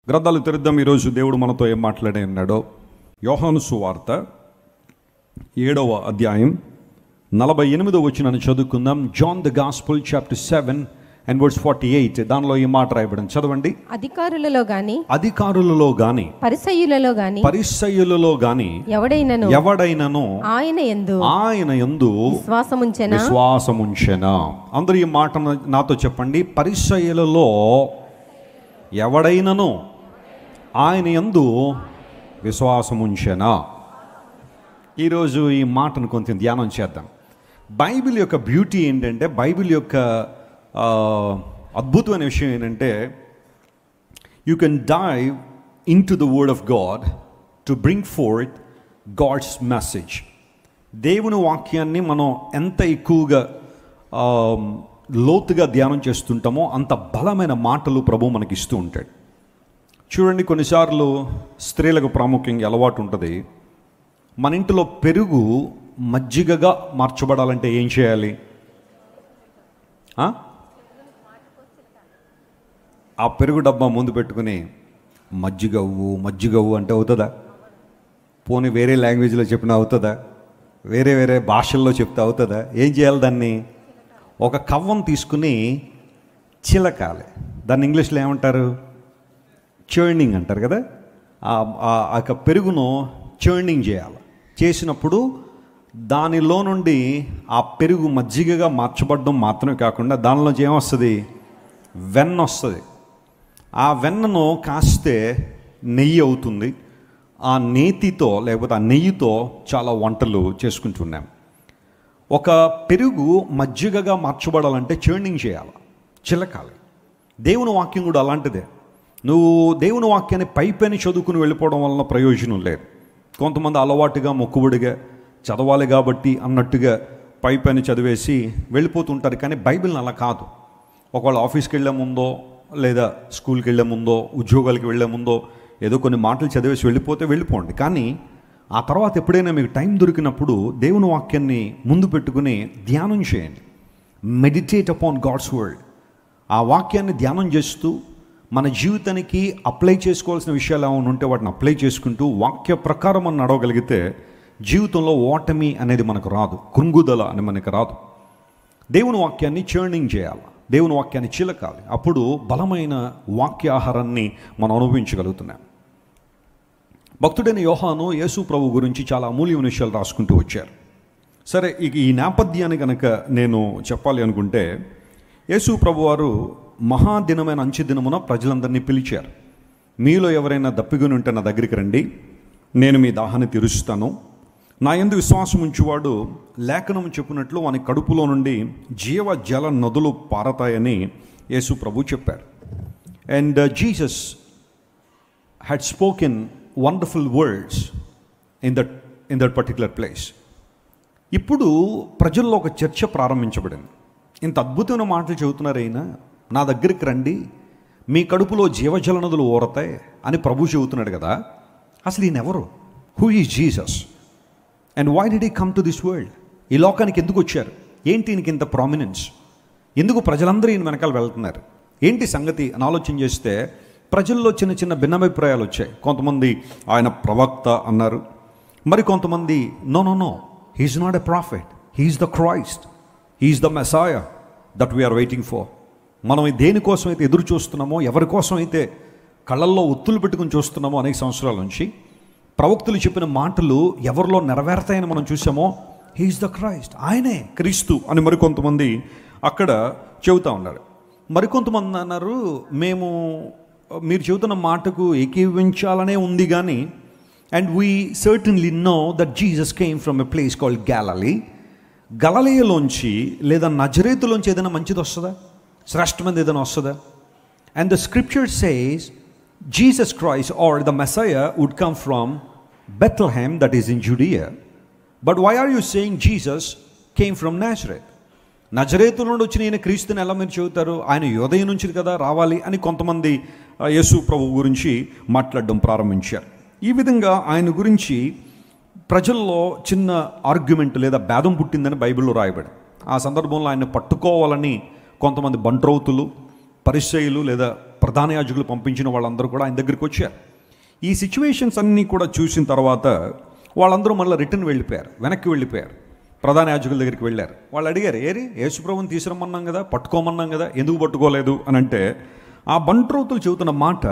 గ్రంథాలు తెరుద్దాం. ఈరోజు దేవుడు మనతో ఏం మాట్లాడి ఉన్నాడో. యోహాను సువార్త 7వ అధ్యాయం 48వ వచనాన్ని చదువుకుందాం. John the gospel chapter 7 and verse 48. దానిలో ఈ మాట రాయబడింది, చదవండి. అధికారులలో గాని పరిసయ్యులలో గాని ఎవడైనను ఆయన యందు విశ్వాసముంచెనా. అందరూ ఈ మాట నాతో చెప్పండి. పరిసయ్యులలో ఎవడైనను ఆయన యందు విశ్వాసముంచెనా. ఈరోజు ఈ మాటను కొంచెం ధ్యానం చేద్దాం. బైబిల్ యొక్క బ్యూటీ ఏంటంటే, బైబిల్ యొక్క అద్భుతమైన విషయం ఏంటంటే, you can dive into the word of God to bring forth God's message. దేవుని వాక్యాన్ని మనం ఎంత ఎక్కువగా లోతుగా ధ్యానం చేస్తుంటామో అంత బలమైన మాటలు ప్రభు మనకి ఇస్తూ ఉంటాడు. చూడండి, కొన్నిసార్లు స్త్రీలకు ప్రాముఖ్యంగా అలవాటు ఉంటుంది. మన ఇంటిలో పెరుగు మజ్జిగగా మార్చబడాలంటే ఏం చేయాలి? ఆ పెరుగు డబ్బా ముందు పెట్టుకుని మజ్జిగవ్వు అంటే అవుతుందా? పోనీ వేరే లాంగ్వేజ్లో చెప్పినా అవుతుందా? వేరే భాషల్లో చెప్తే అవుతుందా? ఏం చేయాలి? దాన్ని ఒక కవ్వం తీసుకుని చిలకాలి. దాన్ని ఇంగ్లీష్లో ఏమంటారు? చర్నింగ్ అంటారు కదా. ఆ పెరుగును చర్నింగ్ చేయాలి. చేసినప్పుడు దానిలో నుండి ఆ పెరుగు మజ్జిగగా మార్చబడడం మాత్రమే కాకుండా దానిలోంచి ఏమొస్తుంది? వెన్న వస్తుంది. ఆ వెన్నను కాస్తే నెయ్యి అవుతుంది. ఆ నేతితో లేకపోతే ఆ నెయ్యితో చాలా వంటలు చేసుకుంటున్నాం. ఒక పెరుగు మజ్జిగగా మార్చబడాలంటే చర్నింగ్ చేయాలి, చిలకాలి. దేవుని వాక్యం కూడా అలాంటిదే. నువ్వు దేవుని వాక్యాన్ని పైపైన చదువుకుని వెళ్ళిపోవడం వలన ప్రయోజనం లేదు. కొంతమంది అలవాటుగా మొక్కుబడిగా చదవాలి కాబట్టి అన్నట్టుగా పైపైన చదివేసి వెళ్ళిపోతుంటారు. కానీ బైబిల్ని అలా కాదు. ఒకవేళ ఆఫీస్కి వెళ్ళే ముందో లేదా స్కూల్కి వెళ్ళే ముందో ఉద్యోగాలకి వెళ్ళే ముందో ఏదో కొన్ని మాటలు చదివేసి వెళ్ళిపోండి. కానీ ఆ తర్వాత ఎప్పుడైనా మీకు టైం దొరికినప్పుడు దేవుని వాక్యాన్ని ముందు పెట్టుకుని ధ్యానం చేయండి. Meditate upon God's word. ఆ వాక్యాన్ని ధ్యానం చేస్తూ మన జీవితానికి అప్లై చేసుకోవాల్సిన విషయాలు ఏమైనా ఉంటే వాటిని అప్లై చేసుకుంటూ వాక్య ప్రకారం మనం నడవగలిగితే జీవితంలో ఓటమి అనేది మనకు రాదు, కృంగుదల అని మనకు రాదు. దేవుని వాక్యాన్ని చర్నింగ్ చేయాలి, దేవుని వాక్యాన్ని చిలకాలి. అప్పుడు బలమైన వాక్యాహారాన్ని మనం అనుభవించగలుగుతున్నాం. భక్తుడైన యోహాను యేసు ప్రభు గురించి చాలా అమూల్యమైన విషయాలు రాసుకుంటూ వచ్చారు. సరే, ఇక ఈ నేపథ్యాన్ని కనుక నేను చెప్పాలి అనుకుంటే, యేసు ప్రభు వారు మహాదినమైన అంచెదినమున ప్రజలందరినీ పిలిచారు. మీలో ఎవరైనా దప్పికొని ఉంటే నా దగ్గరికి రండి, నేను మీ దాహాన్ని తీరుస్తాను. నా యందు విశ్వాసం ఉంచువాడు లేఖనం చెప్పినట్లు వాని కడుపులో నుండి జీవ జల నదులు పారతాయని యేసు ప్రభు చెప్పారు. And Jesus had spoken wonderful words in that particular place. ఇప్పుడు ప్రజల్లో ఒక చర్చ ప్రారంభించబడింది. ఇంత అద్భుతమైన మాటలు చెబుతున్నారు అయినా, నా దగ్గరికి రండి, మీ కడుపులో జీవజల నదులు ఊరతాయి అని ప్రభు చెబుతున్నాడు కదా. అసలు ఈయన ఎవరు? Who is Jesus and why did he come to this world? ఈ లోకానికి ఎందుకు వచ్చారు? ఏంటి ఈయనకి ఇంత ప్రామినెన్స్? ఎందుకు ప్రజలందరూ ఈయన వెనకాల వెళ్తున్నారు? ఏంటి సంగతి అని ఆలోచన చేస్తే ప్రజల్లో చిన్న చిన్న భిన్నాభిప్రాయాలు వచ్చాయి. కొంతమంది ఆయన ప్రవక్త అన్నారు, మరి కొంతమంది no he's not a prophet, he's the Christ, he's the Messiah that we're waiting for. మనం దేనికోసం అయితే ఎదురు చూస్తున్నామో, ఎవరి కోసం అయితే కళ్ళల్లో ఒత్తులు పెట్టుకుని చూస్తున్నామో అనేక సంవత్సరాల నుంచి, ప్రవక్తులు చెప్పిన మాటలు ఎవరిలో నెరవేరుతాయని మనం చూసామో, హీఈస్ ద క్రైస్ట్, ఆయనే క్రీస్తు అని మరికొంతమంది అక్కడ చెబుతూ ఉన్నారు. మరికొంతమంది అన్నారు, మేము మీరు చెబుతున్న మాటకు ఏకీవించాలనే ఉంది కానీ, and we certainly know that Jesus came from a place called Galilee. గలిలయలోంచి లేదా నజరేతులోంచి ఏదైనా మంచిది వస్తుందా? శ్రేష్టమైనది ఏదైనా వస్తుందా? And the scripture says Jesus Christ or the Messiah would come from Bethlehem that is in Judea. But why are you saying Jesus came from Nazareth? నజరేతు నుండి వచ్చిన ఈయన క్రీస్తుని ఎలా మీరు చెబుతారు? ఆయన యోదయ నుంచి కదా రావాలి అని కొంతమంది యేసు ప్రభు గురించి మాట్లాడడం ప్రారంభించారు. ఈ విధంగా ఆయన గురించి ప్రజల్లో చిన్న ఆర్గ్యుమెంట్ లేదా భేదం పుట్టిందని బైబిల్లో రాయబడి, ఆ సందర్భంలో ఆయన పట్టుకోవాలని కొంతమంది బంట్రౌతులు, పరిసయ్యులు లేదా ప్రధాన యాజకులు పంపించిన వాళ్ళందరూ కూడా ఆయన దగ్గరికి వచ్చారు. ఈ సిచ్యువేషన్స్ అన్నీ కూడా చూసిన తర్వాత వాళ్ళందరూ మళ్ళీ రిటర్న్ వెళ్ళిపోయారు, వెనక్కి వెళ్ళిపోయారు. ప్రధాన యాజకుల దగ్గరికి వెళ్ళారు. వాళ్ళు అడిగారు, యేసుప్రభుని తీసుకురమ్మన్నాం కదా, పట్టుకోమన్నాం కదా, ఎందుకు పట్టుకోలేదు అని అంటే ఆ బంట్రోతులు చెబుతున్న మాట,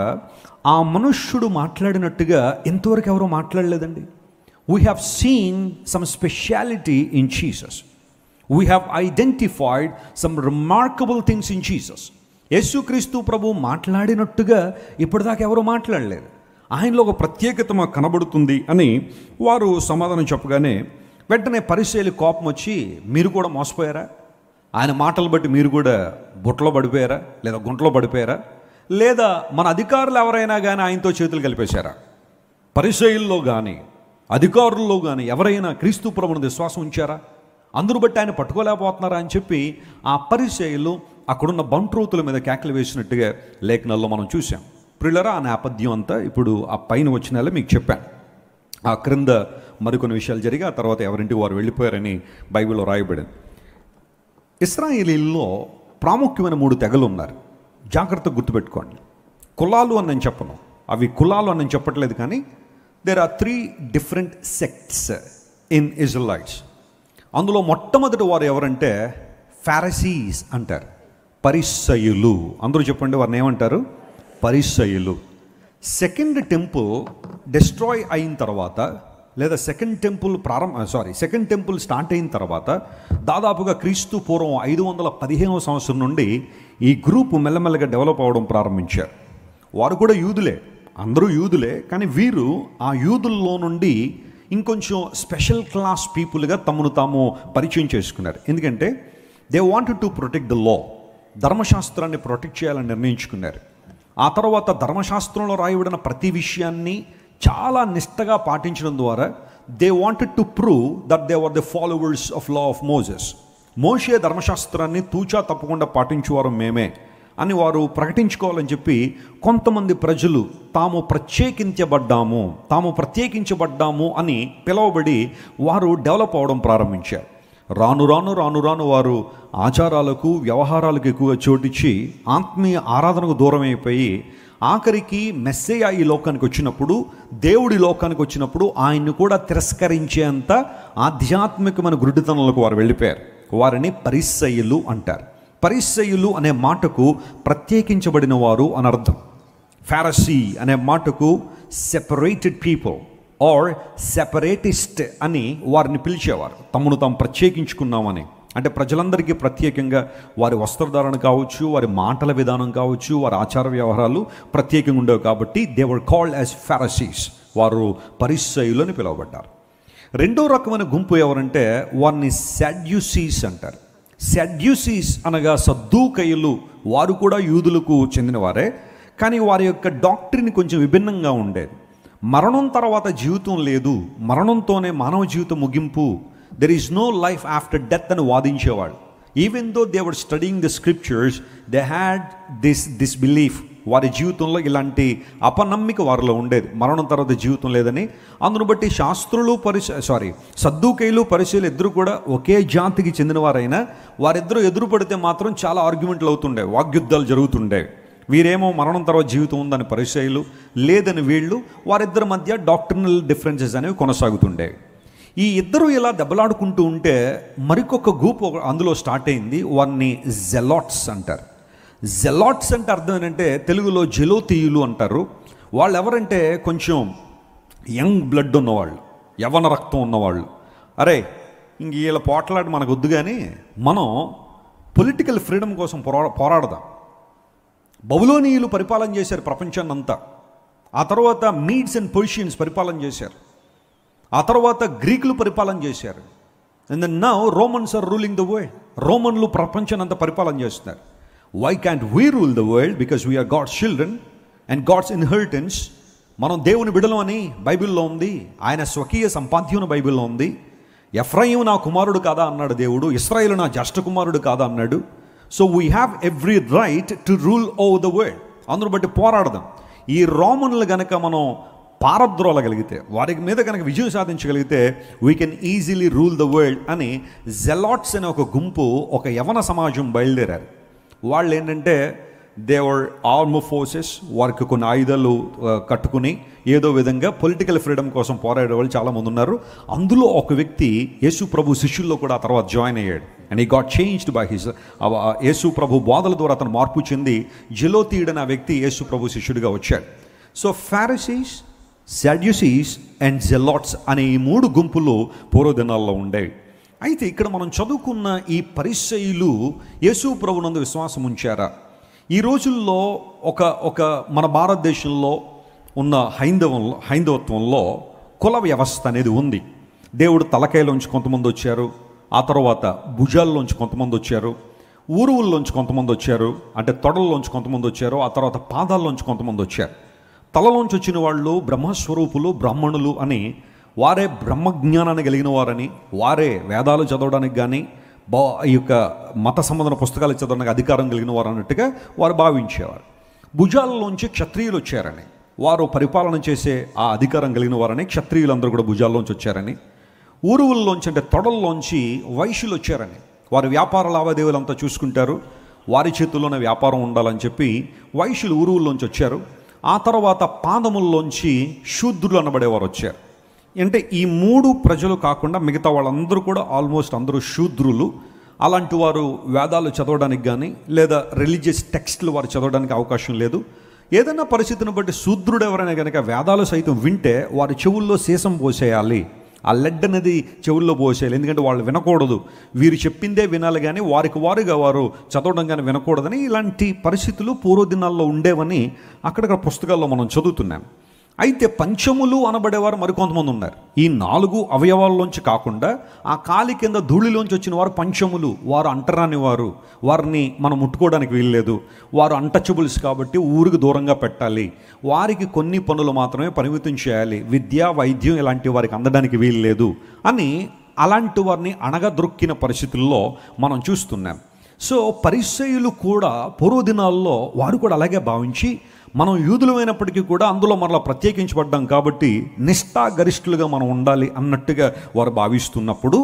ఆ మనుష్యుడు మాట్లాడినట్టుగా ఇంతవరకు ఎవరో మాట్లాడలేదండి. We have seen some speciality in Jesus. We have identified some remarkable things in Jesus. యేసుక్రీస్తు ప్రభు మాట్లాడినట్టుగా ఇప్పటిదాకా ఎవరో మాట్లాడలేదు. ఆయనలో ఒక ప్రత్యేకత మాకు కనబడుతుంది అని వారు సమాధానం చెప్పగానే వెంటనే పరిసయ్యుల కోపం వచ్చి, మీరు కూడా మోసపోయారా? ఆయన మాటలు బట్టి మీరు కూడా బుట్టలో పడిపోయారా, లేదా గుంటలో పడిపోయారా, లేదా మన అధికారులు ఎవరైనా కానీ ఆయనతో చేతులు కలిపేశారా? పరిసయ్యుల్లో కానీ అధికారుల్లో కానీ ఎవరైనా క్రీస్తు ప్రభువుని విశ్వాసం ఉంచారా? అందరూ బట్టి ఆయన పట్టుకోలేకపోతున్నారా అని చెప్పి ఆ పరిసయ్యులు అక్కడున్న బంట్రోతుల మీద కేకలు వేసినట్టుగా లేఖనాల్లో మనం చూసాం. ప్రియులారా, ఆ నేపథ్యం అంతా ఇప్పుడు ఆ పైన వచ్చిన మీకు చెప్పాను. ఆ క్రింద మరికొన్ని విషయాలు జరిగి ఆ తర్వాత ఎవరింటికి వారు వెళ్ళిపోయారని బైబిల్లో రాయబడింది. ఇశ్రాయేలీల్లో ప్రాముఖ్యమైన 3 తెగలు ఉన్నారు. జాగ్రత్తగా గుర్తుపెట్టుకోండి. కులాలు అని నేను చెప్పను, అవి కులాలు అని నేను చెప్పట్లేదు, కానీ there are 3 different sects in Israels. అందులో మొట్టమొదటి వారు ఎవరంటే ఫారిసీస్ అంటారు, పరిసయ్యులు. అందరూ చెప్పండి, వారిని ఏమంటారు? పరిసయ్యులు. సెకండ్ టెంపుల్ డిస్ట్రాయ్ అయిన తర్వాత, లేదా సెకండ్ టెంపుల్ స్టార్ట్ అయిన తర్వాత దాదాపుగా క్రీస్తు పూర్వం 515వ సంవత్సరం నుండి ఈ గ్రూప్ మెల్లమెల్లగా డెవలప్ అవ్వడం ప్రారంభించారు. వారు కూడా యూదులే, అందరూ యూదులే, కానీ వీరు ఆ యూదుల్లో నుండి ఇంకొంచెం స్పెషల్ క్లాస్ పీపుల్గా తమను తాము పరిచయం చేసుకున్నారు. ఎందుకంటే they wanted to protect the law, ధర్మశాస్త్రాన్ని ప్రొటెక్ట్ చేయాలని నిర్ణయించుకున్నారు. ఆ తర్వాత ధర్మశాస్త్రంలో రాయబడిన ప్రతి విషయాన్ని చాలా నిష్టగా పాటించడం ద్వారా they wanted to prove that they were the followers of law of Moses. మోషే ధర్మశాస్త్రాన్ని తూచా తప్పకుండా పాటించేవారు మేమే అని వారు ప్రకటించుకోవాలని చెప్పి కొంతమంది ప్రజలు తాము ప్రత్యేకించబడ్డాము అని పిలువబడి వారు డెవలప్ అవ్వడం ప్రారంభించారు. రాను రాను వారు ఆచారాలకు వ్యవహారాలకు ఎక్కువగా చోటిచ్చి ఆత్మీయ ఆరాధనకు దూరం అయిపోయి ఆఖరికి మెస్సయ్య ఈ లోకానికి వచ్చినప్పుడు, దేవుడి లోకానికి వచ్చినప్పుడు ఆయన్ని కూడా తిరస్కరించేంత ఆధ్యాత్మికమైన గురుడితనంలోకి వారు వెళ్ళిపోయారు. వారిని పరిసయ్యులు అంటారు. పరిసయ్యులు అనే మాటకు ప్రత్యేకించబడిన వారు అని అర్థం. ఫారసీ అనే మాటకు సెపరేటెడ్ పీపుల్ ఆర్ సెపరేటిస్ట్ అని వారిని పిలిచేవారు. తమను తాము ప్రత్యేకించుకున్నామని, అంటే ప్రజలందరికీ ప్రత్యేకంగా వారి వస్త్రధారణ కావచ్చు, వారి మాటల విధానం కావచ్చు, వారి ఆచార వ్యవహారాలు ప్రత్యేకంగా ఉండేవి కాబట్టి they were called as Pharisees. వారు పరిసయ్యులు అని పిలువబడ్డారు. రెండో రకమైన గుంపు ఎవరంటే వారిని సడ్యూసీస్ అంటారు. సడ్యూసీస్ అనగా సద్దూకయ్యులు. వారు కూడా యూదులకు చెందినవారే, కానీ వారి యొక్క డాక్ట్రిన్ కొంచెం విభిన్నంగా ఉండేది. మరణం తర్వాత జీవితం లేదు, మరణంతోనే మానవ జీవితం ముగింపు, there is no life after death అని వాదించేవాడు. Even though they were studying the scriptures, they had this belief. వారి జీవితంలో ఇలాంటి అపనమ్మిక వారిలో ఉండేది, మరణం తర్వాత జీవితం లేదని. అందును బట్టి శాస్త్రులు సద్దూకయ్యులు పరిసయ్యులు ఇద్దరు కూడా ఒకే జాతికి చెందినవారైనా వారిద్దరూ ఎదురు పడితే మాత్రం చాలా ఆర్గ్యుమెంట్లు అవుతుండేవి, వాగ్యుద్ధాలు జరుగుతుండేవి. వీరేమో మరణం తర్వాత జీవితం ఉందని పరిసయ్యులు, లేదని వీళ్ళు. వారిద్దరి మధ్య డాక్ట్రినల్ డిఫరెన్సెస్ అనేవి కొనసాగుతుండేవి. ఈ ఇద్దరు ఇలా దెబ్బలాడుకుంటూ ఉంటే మరికొక గ్రూప్ అందులో స్టార్ట్ అయింది. వారిని జెలాట్స్ అంటారు. జెలాట్స్ అంటే అర్థం ఏంటంటే తెలుగులో జెలోతీయులు అంటారు. వాళ్ళు ఎవరంటే కొంచెం యంగ్ బ్లడ్ ఉన్నవాళ్ళు, యవ్వన రక్తం ఉన్నవాళ్ళు. అరే ఇంక వీళ్ళ పోట్లాడి మనకు వద్దు, కానీ మనం పొలిటికల్ ఫ్రీడమ్ కోసం పోరాడదాం. బబులోనీయులు పరిపాలన చేశారు ప్రపంచాన్ని అంతా. ఆ తర్వాత మీడ్స్ అండ్ పర్షియన్స్ పరిపాలన చేశారు. ఆ తర్వాత గ్రీకులు పరిపాలన చేశారు. And then now Romans are ruling the world. రోమన్లు ప్రపంచాన్ని అంతా పరిపాలన చేస్తున్నారు. Why can't we rule the world? Because we're God's children and God's inheritance. మనం దేవుని బిడలం అని బైబిల్లో ఉంది. ఆయన స్వకీయ సంపాద్యం బైబిల్లో ఉంది. ఎఫ్రాయిము నా కుమారుడు కాదా అన్నాడు దేవుడు, ఇశ్రాయేలు నా జ్యేష్ఠ కుమారుడు కాదా అన్నాడు. So we have every right to rule over the world. అందును బట్టి పోరాడదాం. ఈ రోమన్లు గనక మనం పారద్రోలగలిగితే, వారి మీద కనుక విజయం సాధించగలిగితే we can easily rule the world అని జెలాట్స్ అనే ఒక గుంపు, ఒక యవన సమాజం బయలుదేరారు. వాళ్ళు ఏంటంటే దేవర్ ఆర్మ్ ఫోర్సెస్, వారికి కొన్ని ఆయుధాలు కట్టుకుని ఏదో విధంగా పొలిటికల్ ఫ్రీడమ్ కోసం పోరాడే వాళ్ళు చాలామంది ఉన్నారు. అందులో ఒక వ్యక్తి యేసు ప్రభు శిష్యుల్లో కూడా ఆ తర్వాత జాయిన్ అయ్యాడు. అండ్ ఈ గాట్ చేంజ్డ్ బై హిస్, యేసు ప్రభు బోధల ద్వారా అతను మార్పు చెంది జెలోతీయుడని ఆ వ్యక్తి యేసు ప్రభు శిష్యుడిగా వచ్చాడు. సో ఫారిసీస్, సడ్యూసీస్ అండ్ జెలాట్స్ అనే ఈ 3 గుంపులు పూర్వదినాల్లో ఉండేవి. అయితే ఇక్కడ మనం చదువుకున్న ఈ పరిసయ్యులు యేసు ప్రభునందు విశ్వాసం ఉంచారా? ఈ రోజుల్లో ఒక మన భారతదేశంలో ఉన్న హైందవత్వంలో కుల వ్యవస్థ అనేది ఉంది. దేవుడు తలకాయలోంచి కొంతమంది వచ్చారు, ఆ తర్వాత భుజాల్లోంచి కొంతమంది వచ్చారు, ఊరువుల్లోంచి కొంతమంది వచ్చారు, అంటే తొడల్లోంచి కొంతమంది వచ్చారు, ఆ తర్వాత పాదాల్లోంచి కొంతమంది వచ్చారు. తలలోంచి వచ్చిన వాళ్ళు బ్రహ్మస్వరూపులు, బ్రాహ్మణులు అని, వారే బ్రహ్మజ్ఞానాన్ని కలిగిన వారని, వారే వేదాలు చదవడానికి కానీ ఈ యొక్క మత సంబంధ పుస్తకాలు చదవడానికి అధికారం కలిగిన వారు అన్నట్టుగా వారు భావించేవారు. భుజాల్లోంచి క్షత్రియులు వచ్చారని, వారు పరిపాలన చేసే ఆ అధికారం కలిగిన వారని, క్షత్రియులందరూ కూడా భుజాల్లోంచి వచ్చారని, ఊరువుల్లోంచి అంటే తొడల్లోంచి వైశ్యులు వచ్చారని, వారి వ్యాపార లావాదేవీలంతా చూసుకుంటారు, వారి చేతుల్లోనే వ్యాపారం ఉండాలని చెప్పి వైశ్యులు ఊరువుల్లోంచి వచ్చారు. ఆ తర్వాత పాదముల్లోంచి శూద్రులు అనబడేవారు వచ్చారు. అంటే ఈ 3 ప్రజలు కాకుండా మిగతా వాళ్ళందరూ కూడా ఆల్మోస్ట్ అందరూ శూద్రులు. అలాంటి వారు వేదాలు చదవడానికి కానీ లేదా రిలీజియస్ టెక్స్ట్లు వారు చదవడానికి అవకాశం లేదు. ఏదైనా పరిస్థితిని బట్టి శూద్రుడు ఎవరైనా కనుక వేదాలు సైతం వింటే వారి చెవుల్లో సీసం పోసేయాలి, ఆ లెడ్ అనేది చెవుల్లో పోసేయాలి. ఎందుకంటే వాళ్ళు వినకూడదు, వీరు చెప్పిందే వినాలి కానీ వారికి వారుగా వారు చదవడం కానీ వినకూడదని ఇలాంటి పరిస్థితులు పూర్వదినాల్లో ఉండేవని అక్కడక్కడ పుస్తకాల్లో మనం చదువుతున్నాం. అయితే పంచములు అనబడేవారు మరికొంతమంది ఉన్నారు. ఈ 4 అవయవాల్లోంచి కాకుండా ఆ కాలి కింద ధూళిలోంచి వచ్చిన వారు పంచములు. వారు అంటరాని వారు, వారిని మనం ముట్టుకోవడానికి వీల్లేదు, వారు అన్టచబుల్స్ కాబట్టి ఊరికి దూరంగా పెట్టాలి, వారికి కొన్ని పనులు మాత్రమే పరిమితం చేయాలి, విద్య వైద్యం ఇలాంటి వారికి అందడానికి వీల్లేదు అని అలాంటి వారిని అణగద్రొక్కిన పరిస్థితుల్లో మనం చూస్తున్నాం. సో పరిసయ్యులు కూడా పూర్వదినాల్లో వారు కూడా అలాగే భావించి, మనం యూదులమైనప్పటికీ కూడా అందులో మరలా ప్రత్యేకించబడ్డాం కాబట్టి నిష్ఠాగరిష్ఠులుగా మనం ఉండాలి అన్నట్టుగా వారు భావిస్తున్నప్పుడు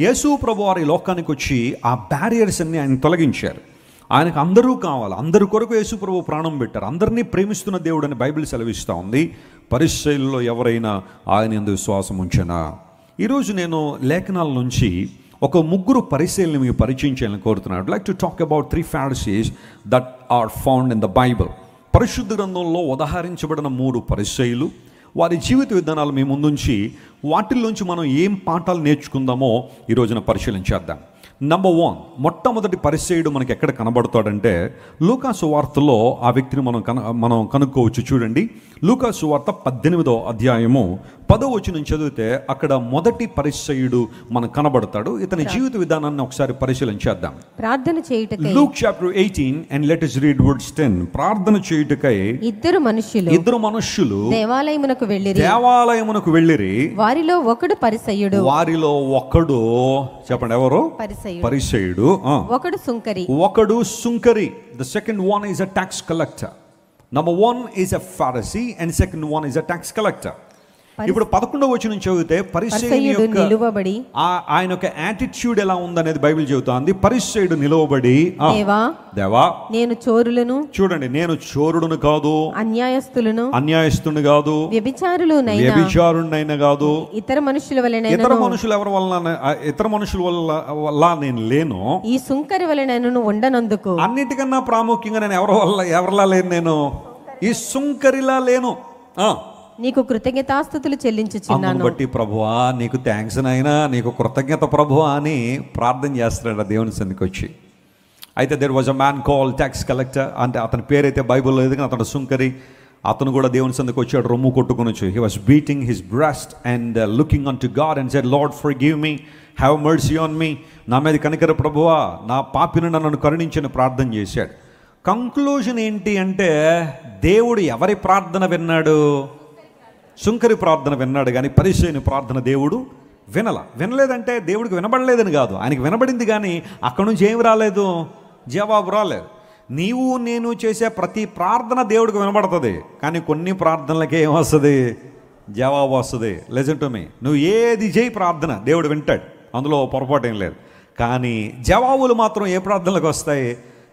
యేసు ప్రభు వారి లోకానికి వచ్చి ఆ బ్యారియర్స్ అన్ని ఆయన తొలగించారు. ఆయనకు అందరూ కావాలి, అందరి కొరకు యేసు ప్రభు ప్రాణం పెట్టారు, అందరినీ ప్రేమిస్తున్న దేవుడు అని బైబిల్ సెలవిస్తూ ఉంది. పరిసయ్యుల్లో ఎవరైనా ఆయన యందు విశ్వాసం ఉంచెనా? ఈరోజు నేను లేఖనాల నుంచి ఒక 3 పరిసయ్యుల్ని మీకు పరిచయం చేయాలని కోరుతున్నాను. I'd like to talk about 3 Pharisees that are found in the Bible. పరిశుద్ధ గ్రంథంలో ఉదహరించబడిన 3 పరిసయ్యులు, వారి జీవిత విధానాలు మీ ముందుంచి వాటిల్లోంచి మనం ఏం పాఠాలు నేర్చుకుందామో ఈ రోజున పరిశీలించేద్దాం. నంబర్ 1, మొట్టమొదటి పరిసయ్యుడు మనకి ఎక్కడ కనబడతాడంటే లూకా సువార్తలో ఆ వ్యక్తిని మనం కనుక్కోవచ్చు. చూడండి, లూకా సువార్త 18వ అధ్యాయము 10వ వచనం చదివితే అక్కడ మొదటి పరిసయ్యుడు మనకు కనబడతాడు. ఇతని జీవిత విధానాన్ని ఒకసారి పరిశీలించేద్దాం. ప్రార్థన చేయుటకై Luke chapter 18 and let us read verse 10. ప్రార్థన చేయుటకై ఇద్దరు మనుష్యులు దేవాలయమునకు వెళ్ళిరి. వారిలో ఒకడు పరిసయ్యుడు. వారిలో ఒకడు, చెప్పండి ఎవరు? పరిసయ్యుడు. ఒకడు సుంకరి. The second one is a tax collector. Number 1 is a Pharisee and second one is a tax collector. ఇప్పుడు 11వ వచనం చదివితే పరిసయ్యుని యొక్క ఆయన యొక్క యాటిట్యూడ్ ఎలా ఉందనేది బైబిల్ చెబుతోంది. పరిసయ్యుడు నిలవబడి, దేవా నేను చోరులను, చూడండి, నేను చోరుడును కాదు, అన్యాయస్తుని కాదు, వ్యభిచారునైనా కాదు, ఇతర మనుషుల వల్ల నేను లేను, ఈ సుంకరి వలె నేను ఉండనందుకు. అన్నిటికన్నా ప్రాముఖ్యంగా నేను ఎవరిలా లేను, నేను ఈ సుంకరిలా లేను. నీకు కృతజ్ఞతాస్తుతులు చెల్లించుచున్నాను. బట్టి ప్రభువా నీకు థ్యాంక్స్ నాయనా, నీకు కృతజ్ఞత ప్రభువా అని ప్రార్థన చేస్తున్నాడు దేవుని సన్నిధికి వచ్చి. అయితే there was a man called tax collector, అంటే అతని పేరైతే బైబిల్లో లేదు కానీ అతను సుంకరి. అతను కూడా దేవుని సన్నిధికి వచ్చాడు, రొమ్ము కొట్టుకుని వచ్చి. He was beating his breast and looking unto God and said, Lord forgive me, have mercy on me, నా మీద కనికర ప్రభువా, నా పాపిని నన్ను కరుణించని ప్రార్థన చేశాడు. కంక్లూజన్ ఏంటి అంటే దేవుడు ఎవరి ప్రార్థన విన్నాడు? సుంకరి ప్రార్థన విన్నాడు కానీ పరిసయ్యుని ప్రార్థన దేవుడు వినలేదంటే దేవుడికి వినబడలేదని కాదు, ఆయనకి వినబడింది కానీ అక్కడి నుంచి ఏమి రాలేదు, జవాబు రాలేదు. నీవు నేను చేసే ప్రతి ప్రార్థన దేవుడికి వినబడుతుంది కానీ కొన్ని ప్రార్థనలకి ఏమొస్తుంది? జవాబు వస్తుంది. లిసన్ టు మీ, నువ్వు ఏది చేయి ప్రార్థన దేవుడు వింటాడు, అందులో పొరపాటు ఏం లేదు. కానీ జవాబులు మాత్రం ఏ ప్రార్థనలకు వస్తాయి?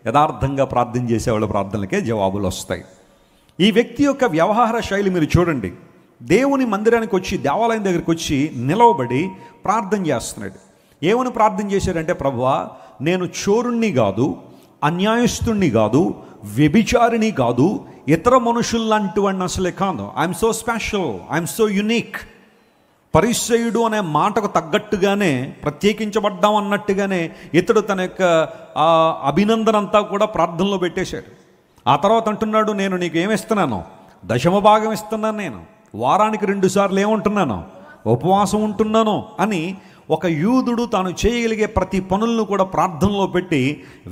యథార్థంగా ప్రార్థన చేసేవాళ్ళ ప్రార్థనలకే జవాబులు వస్తాయి. ఈ వ్యక్తి యొక్క వ్యవహార శైలి మీరు చూడండి. దేవుని మందిరానికి వచ్చి, దేవాలయం దగ్గరికి వచ్చి నిలవబడి ప్రార్థన చేస్తున్నాడు. ఏమని ప్రార్థన చేశాడంటే, ప్రభువా, నేను చోరుణ్ణి కాదు, అన్యాయస్తుణ్ణి కాదు, వ్యభిచారిని కాదు, ఇతర మనుషుల్లాంటి వాడిని అసలే కాదు. I'm so special, I'm so unique. పరిసయ్యుడు అనే మాటకు తగ్గట్టుగానే, ప్రత్యేకించబడ్డాం అన్నట్టుగానే ఇతడు తన యొక్క అభినందన అంతా కూడా ప్రార్థనలో పెట్టేశాడు. ఆ తర్వాత అంటున్నాడు, నేను నీకు ఏమిస్తున్నాను? దశమ భాగం ఇస్తున్నాను. నేను వారానికి 2 సార్లు ఏముంటున్నాను? ఉపవాసం ఉంటున్నాను అని ఒక యూదుడు తాను చేయగలిగే ప్రతి పనులను కూడా ప్రార్థనలో పెట్టి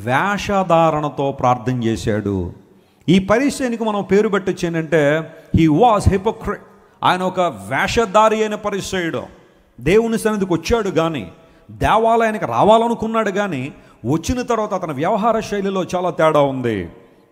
వేషధారణతో ప్రార్థన చేశాడు. ఈ పరిసయ్యునికి మనం పేరు పెట్టొచ్చు ఏంటంటే, హీ వాజ్ హిపోక్రైట్. ఆయన ఒక వేషధారి అయిన పరిసయ్యుడు. దేవుని సన్నిధికి వచ్చాడు కానీ, దేవాలయానికి రావాలనుకున్నాడు కానీ, వచ్చిన తర్వాత అతని వ్యవహార శైలిలో చాలా తేడా ఉంది.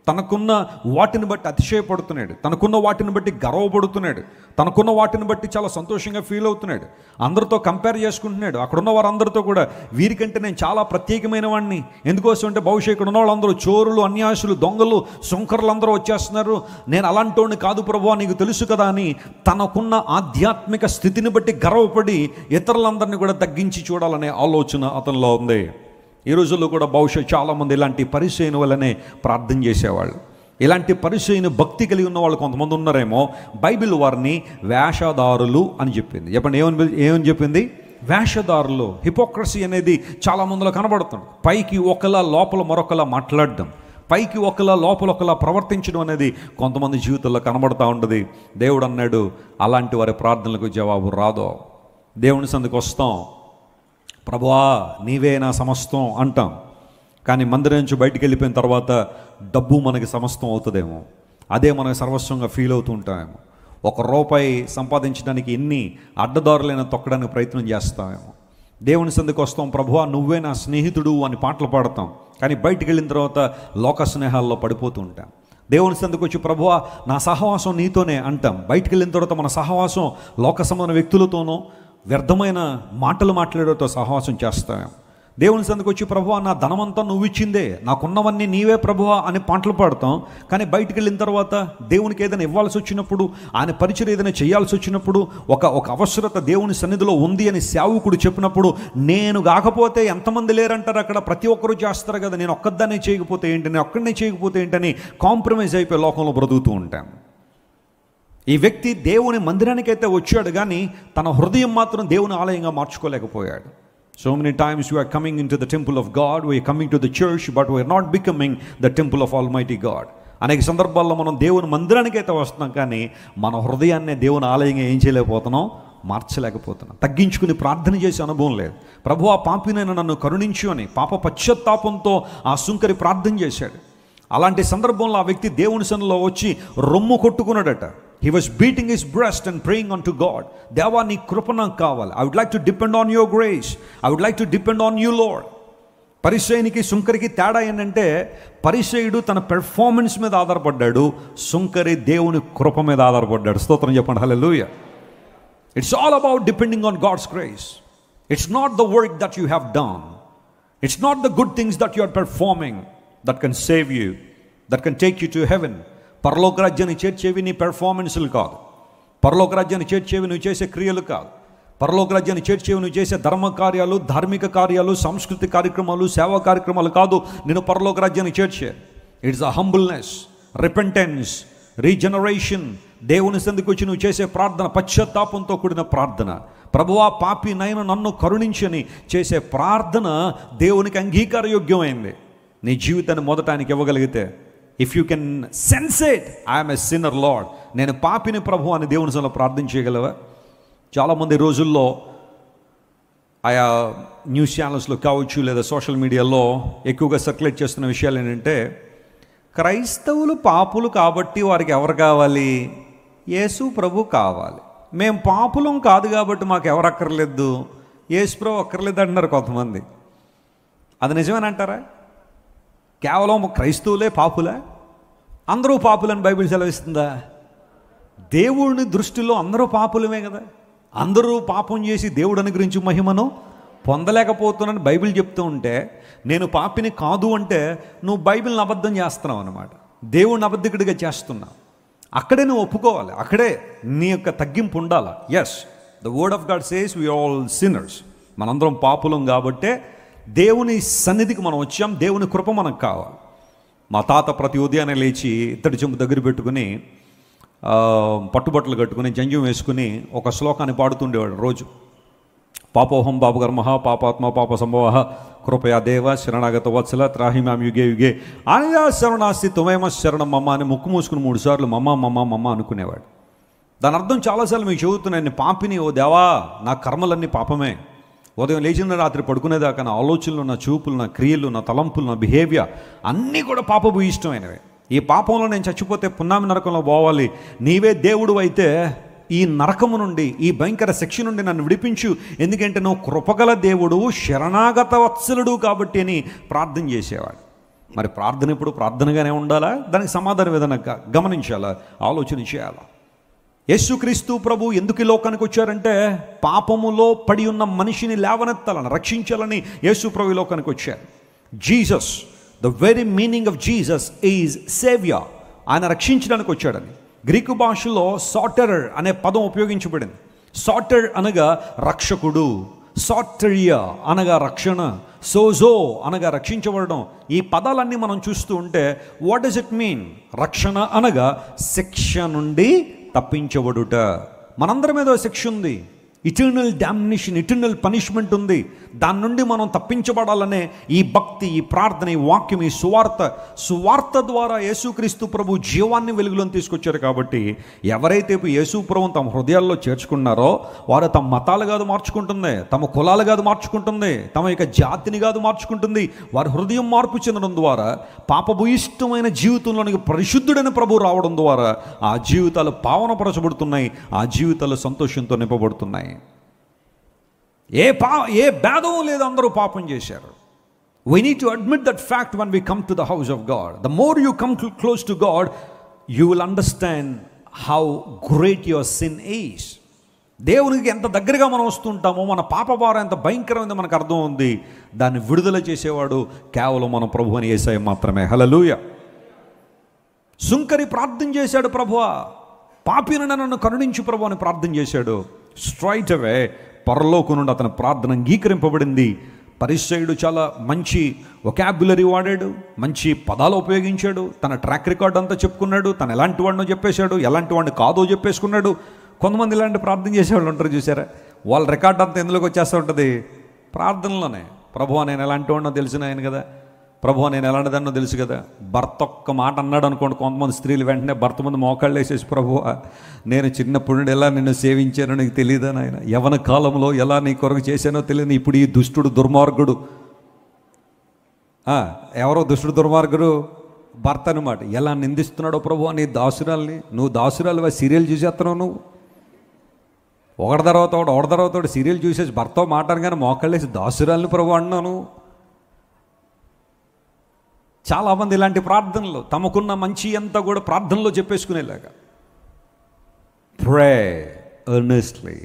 తనకున్న వాటిని బట్టి అతిశయపడుతున్నాడు, తనకున్న వాటిని బట్టి గర్వపడుతున్నాడు, తనకున్న వాటిని బట్టి చాలా సంతోషంగా ఫీల్ అవుతున్నాడు. అందరితో కంపేర్ చేసుకుంటున్నాడు. అక్కడున్న వారందరితో కూడా, వీరికంటే నేను చాలా ప్రత్యేకమైన వాడిని. ఎందుకోసం అంటే, బహుశా ఇక్కడ ఉన్న వాళ్ళందరూ చోరులు, అన్యాసులు, దొంగలు, సుంకర్లు అందరూ వచ్చేస్తున్నారు, నేను అలాంటోని కాదు ప్రభువా, నీకు తెలుసు కదా అని తనకున్న ఆధ్యాత్మిక స్థితిని బట్టి గర్వపడి ఇతరులందరినీ కూడా తగ్గించి చూడాలనే ఆలోచన అతనిలో ఉంది. ఈ రోజుల్లో కూడా బహుశా చాలామంది ఇలాంటి పరిసయ్యుని వల్లనే ప్రార్థన చేసేవాళ్ళు. ఇలాంటి పరిసయ్యుని భక్తి కలిగి ఉన్న వాళ్ళు కొంతమంది ఉన్నారేమో. బైబిల్ వారిని వేషధారులు అని చెప్పింది. చెప్పండి, ఏమని చెప్పింది? వేషధారులు. హిపోక్రసీ అనేది చాలా మందిలో కనబడుతుంది. పైకి ఒకలా లోపల మరొకలా మాట్లాడడం, పైకి ఒకలా లోపల ఒకలా ప్రవర్తించడం అనేది కొంతమంది జీవితంలో కనబడుతూ ఉంటుంది. దేవుడు అన్నాడు, అలాంటి వారి ప్రార్థనలకు జవాబు రాదు. దేవుని సందుకు వస్తాం, ప్రభువా నీవే నా సమస్తం అంటాం, కానీ మందిరం నుంచి బయటికి వెళ్ళిపోయిన తర్వాత డబ్బు మనకి సమస్తం అవుతుందేమో, అదే మనకి సర్వస్వంగా ఫీల్ అవుతూ ఉంటామేమో. ₹1 సంపాదించడానికి ఎన్ని అడ్డదారులైనా తొక్కడానికి ప్రయత్నం చేస్తామేమో. దేవుని సందుకు వస్తాం, ప్రభువా నువ్వే నా స్నేహితుడు అని పాటలు పాడతాం, కానీ బయటికి వెళ్ళిన తర్వాత లోక స్నేహాల్లో పడిపోతూ ఉంటాం. దేవుని సందుకు వచ్చి, ప్రభువా నా సహవాసం నీతోనే అంటాం. బయటికి వెళ్ళిన తర్వాత మన సహవాసం లోక సంబంధ వ్యక్తులతోనో, వ్యర్థమైన మాటలు మాట్లాడేతో సహవాసం చేస్తాం. దేవుని సందుకు వచ్చి, ప్రభువా నా ధనమంతా నువ్వు ఇచ్చిందే, నాకున్నవన్నీ నీవే ప్రభువా అని పాటలు పాడతాం, కానీ బయటికి వెళ్ళిన తర్వాత దేవునికి ఏదైనా ఇవ్వాల్సి వచ్చినప్పుడు, ఆయన పరిచయం ఏదైనా చేయాల్సి వచ్చినప్పుడు, ఒక అవసరత దేవుని సన్నిధిలో ఉంది అని సేవకుడు చెప్పినప్పుడు, నేను కాకపోతే ఎంతమంది లేరంటారు అక్కడ, ప్రతి ఒక్కరూ చేస్తారు కదా, నేను ఒక్కదాన్నే చేయకపోతే ఏంటి, నేను ఒక్కడనే చేయకపోతే ఏంటని కాంప్రమైజ్ అయిపోయి లోకంలో బ్రతుకుతూ ఉంటాం. ఈ వ్యక్తి దేవుని మందిరానికి అయితే వచ్చాడు కానీ తన హృదయం మాత్రం దేవుని ఆలయంగా మార్చుకోలేకపోయాడు. So many times we are coming into the temple of God, we are coming to the church, but we are not becoming the temple of Almighty God. అనేక సందర్భాల్లో మనం దేవుని మందిరానికి అయితే వస్తున్నాం కానీ మన హృదయాన్ని దేవుని ఆలయంగా ఏం చేయలేకపోతున్నాం, మార్చలేకపోతున్నాం. తగ్గించుకుని ప్రార్థన చేసే అనుభవం లేదు. ప్రభువా పాపినైనా నన్ను కరుణించు అని పాప పశ్చాత్తాపంతో ఆ సుంకరి ప్రార్థన చేశాడు. అలాంటి సందర్భంలో ఆ వ్యక్తి దేవుని సన్నిధిలో వచ్చి రొమ్ము కొట్టుకున్నాడట. He was beating his breast and praying unto God. Deva నీ కృప నాకు కావాలి. I would like to depend on your grace. I would like to depend on you, Lord. పరిసయ్యునికి సుంకరికి తేడా ఏంటంటే, పరిసయ్యుడు తన పెర్ఫార్మెన్స్ మీద ఆధారపడ్డాడు, సుంకరి దేవుని కృప మీద ఆధారపడ్డాడు. స్తోత్రం చెప్పండి, హల్లెలూయా. It's all about depending on God's grace. It's not the work that you have done. It's not the good things that you are performing that can save you, that can take you to heaven. పరలోక రాజ్యాన్ని చేర్చేవి నీ పెర్ఫార్మెన్స్లు కాదు, పరలోక రాజ్యాన్ని చేర్చేవి నువ్వు చేసే క్రియలు కాదు, పరలోక రాజ్యాన్ని చేర్చేవి నువ్వు చేసే ధర్మ కార్యాలు, ధార్మిక కార్యాలు, సాంస్కృతిక కార్యక్రమాలు, సేవా కార్యక్రమాలు కాదు నేను పరలోక రాజ్యాన్ని చేర్చే. It's a humbleness, repentance, regeneration. దేవుని సందుకు వచ్చి నువ్వు చేసే ప్రార్థన పశ్చాత్తాపంతో కూడిన ప్రార్థన. ప్రభువా పాపి నైనా నన్ను కరుణించని చేసే ప్రార్థన దేవునికి అంగీకారయోగ్యమైంది. నీ జీవితాన్ని మొదట ఆయనకి ఇవ్వగలిగితే, if you can sense it, I'm a sinner lord, నేను పాపిని ప్రభు అని దేవుని సన్నిధిలో ప్రార్థన చేయగలవా? చాలామంది రోజుల్లో ఆయా న్యూస్ ఛానల్స్లో కావచ్చు లేదా సోషల్ మీడియాలో ఎక్కువగా సర్క్యులేట్ చేస్తున్న విషయాలు ఏంటంటే, క్రైస్తవులు పాపులు కాబట్టి వారికి ఎవరు కావాలి? యేసు ప్రభు కావాలి. మేము పాపులం కాదు కాబట్టి మాకు ఎవరు అక్కర్లేదు, యేసు ప్రభు అక్కర్లేదు అంటున్నారు కొంతమంది. అది నిజమేనంటారా? కేవలం క్రైస్తవులే పాపులా? అందరూ పాపులని బైబిల్ సెలవిస్తుందా? దేవుని దృష్టిలో అందరూ పాపులమే కదా. అందరూ పాపం చేసి దేవుడు అనుగ్రహించు మహిమను పొందలేకపోతున్నాను బైబిల్ చెప్తూ ఉంటే, నేను పాపిని కాదు అంటే నువ్వు బైబిల్ని అబద్ధం చేస్తున్నావు అన్నమాట. దేవుణ్ణి అబద్ధికుడిగా చేస్తున్నావు. అక్కడే నువ్వు ఒప్పుకోవాలి, అక్కడే నీ యొక్క తగ్గింపు ఉండాలి. Yes, the word of God says we all sinners. మనందరం పాపులం కాబట్టే దేవుని సన్నిధికి మనం వచ్చాం. దేవుని కృప మనకు కావాలి. మా తాత ప్రతి ఉదయాన్నే లేచి ఇత్తడి చెంబు దగ్గర పెట్టుకుని పట్టుబట్టలు కట్టుకుని జంజం వేసుకుని ఒక శ్లోకాన్ని పాడుతుండేవాడు రోజు. పాపోహం పాపకర్మ పాపాత్మ పాప సంభవ కృపయా దేవ శరణాగత వత్సల త్రాహిమాం యుగే యుగే ఆయా శరణాస్తి తుమేమ శరణం మమ్మ అని ముక్కు మూసుకుని 3 సార్లు మమ్మ మమ్మ మమ్మ అనుకునేవాడు. దాని అర్థం చాలాసార్లు మీకు చెబుతున్నాను, నేను పాపిని, ఓ దేవా నా కర్మలన్నీ పాపమే. ఉదయం లేచిన రాత్రి పడుకునేదాకా నా ఆలోచనలు, నా చూపులు, నా క్రియలు, నా తలంపులు, నా బిహేవియర్ అన్నీ కూడా పాపపు ఇష్టమైనవే. ఈ పాపంలో నేను చచ్చిపోతే పున్నామి నరకంలో పోవాలి. నీవే దేవుడు అయితే ఈ నరకము నుండి, ఈ భయంకర శిక్ష నుండి నన్ను విడిపించు, ఎందుకంటే నువ్వు కృపగల దేవుడు, శరణాగత వత్సలుడు కాబట్టి అని ప్రార్థన చేసేవాడు. మరి ప్రార్థన ఇప్పుడు ప్రార్థనగానే ఉండాలా? దానికి సమాధానం ఏదైనా గమనించాలా, ఆలోచన చేయాలా? యేసుక్రీస్తు ప్రభు ఎందుకు ఈ లోకానికి వచ్చారంటే పాపములో పడి ఉన్న మనిషిని లేవనెత్తాలని, రక్షించాలని యేసు ప్రభు ఈ లోకానికి వచ్చారు. Jesus, the very meaning of Jesus is saviour. ఆయన రక్షించడానికి వచ్చాడని. గ్రీకు భాషలో సాటరర్ అనే పదం ఉపయోగించబడింది. సాటర్ అనగా రక్షకుడు, సాటరియా అనగా రక్షణ, సోజో అనగా రక్షించబడడం. ఈ పదాలన్నీ మనం చూస్తూ ఉంటే వాట్ డస్ ఇట్ మీన్? రక్షణ అనగా శిక్ష నుండి తప్పించబడుట. మనందరి మీద శిక్ష ఉంది, ఇటర్నల్ డామినేషన్, ఇటర్నల్ పనిష్మెంట్ ఉంది. దాని నుండి మనం తప్పించబడాలనే ఈ భక్తి, ఈ ప్రార్థన, ఈ వాక్యం, ఈ సువార్త ద్వారా యేసుక్రీస్తు ప్రభు జీవాన్ని వెలుగులో తీసుకొచ్చారు. కాబట్టి ఎవరైతే యేసు ప్రభుని తమ హృదయాల్లో చేర్చుకున్నారో వారు తమ మతాలు కాదు మార్చుకుంటుంది, తమ కులాలు కాదు మార్చుకుంటుంది, తమ యొక్క జాతిని కాదు మార్చుకుంటుంది. వారి హృదయం మార్పు చెందడం ద్వారా పాపభూయిష్టమైన జీవితంలోనికి పరిశుద్ధుడైన ప్రభు రావడం ద్వారా ఆ జీవితాలు పావనపరచబడుతున్నాయి, ఆ జీవితాలు సంతోషంతో నింపబడుతున్నాయి. ఏ భేదం లేదు, అందరూ పాపం చేశారు. We need to admit that fact when we come to the house of God. The more you come close to God, you will understand how great your sin is. దేవునికి ఎంత దగ్గరగా మనం వస్తుంటామో మన పాప భారం ఎంత భయంకరమైందో మనకు అర్థం ఉంది. దాన్ని విడుదల చేసేవాడు కేవలం మన ప్రభు అని యేసయ్య మాత్రమే. హల్లెలూయా. సుంకరి ప్రార్థన చేశాడు, ప్రభువా పాపిని నన్ను కరుణించు ప్రభు అని ప్రార్థన చేశాడు. స్ట్రైట్ అవే పరలోకం నుండి అతని ప్రార్థన అంగీకరింపబడింది. పరిసయ్యుడు చాలా మంచి వొకాబులరీ వాడాడు, మంచి పదాలు ఉపయోగించాడు, తన ట్రాక్ రికార్డ్ అంతా చెప్పుకున్నాడు, తను ఎలాంటి వాడినో చెప్పేశాడు, ఎలాంటి వాడిని కాదో చెప్పేసుకున్నాడు. కొంతమంది ఇలాంటి ప్రార్థన చేసేవాళ్ళు ఉంటారు చూసారా, వాళ్ళ రికార్డ్ అంతా ఎందులోకి వచ్చేస్తూ ఉంటుంది? ప్రార్థనలోనే. ప్రభువా నేను ఎలాంటి వాడినో తెలిసిన ఆయన కదా, ప్రభువా నేను ఎలాంటిదాన్నో తెలుసు కదా. భర్త ఒక్క మాట అన్నాడు అనుకోండి, కొంతమంది స్త్రీలు వెంటనే భర్త ముందు మోకాళ్ళు వేసేసి, ప్రభువా నేను చిన్నప్పుడు నుండి ఎలా నిన్ను సేవించానో నీకు తెలియదా నాయన, యవన కాలంలో ఎలా నీ కొరకు చేశానో తెలియదు, ఇప్పుడు ఈ దుష్టుడు దుర్మార్గుడు, ఎవరో దుష్టుడు దుర్మార్గుడు భర్త అనమాట, ఎలా నిందిస్తున్నాడో ప్రభువా నీ దాసురాల్ని, నువ్వు దాసురాలు సీరియల్ చూసేస్తున్నావు, నువ్వు ఒకటి తర్వాత సీరియల్ చూసేసి భర్త మాట్లాడగానే మోకాళ్ళు వేసి దాసురాల్ని ప్రభు అన్నాను. చాలామంది ఇలాంటి ప్రార్థనలు తమకున్న మంచి అంతా కూడా ప్రార్థనలో చెప్పేసుకునేలాగా. ప్రే ఎర్నెస్ట్లీ,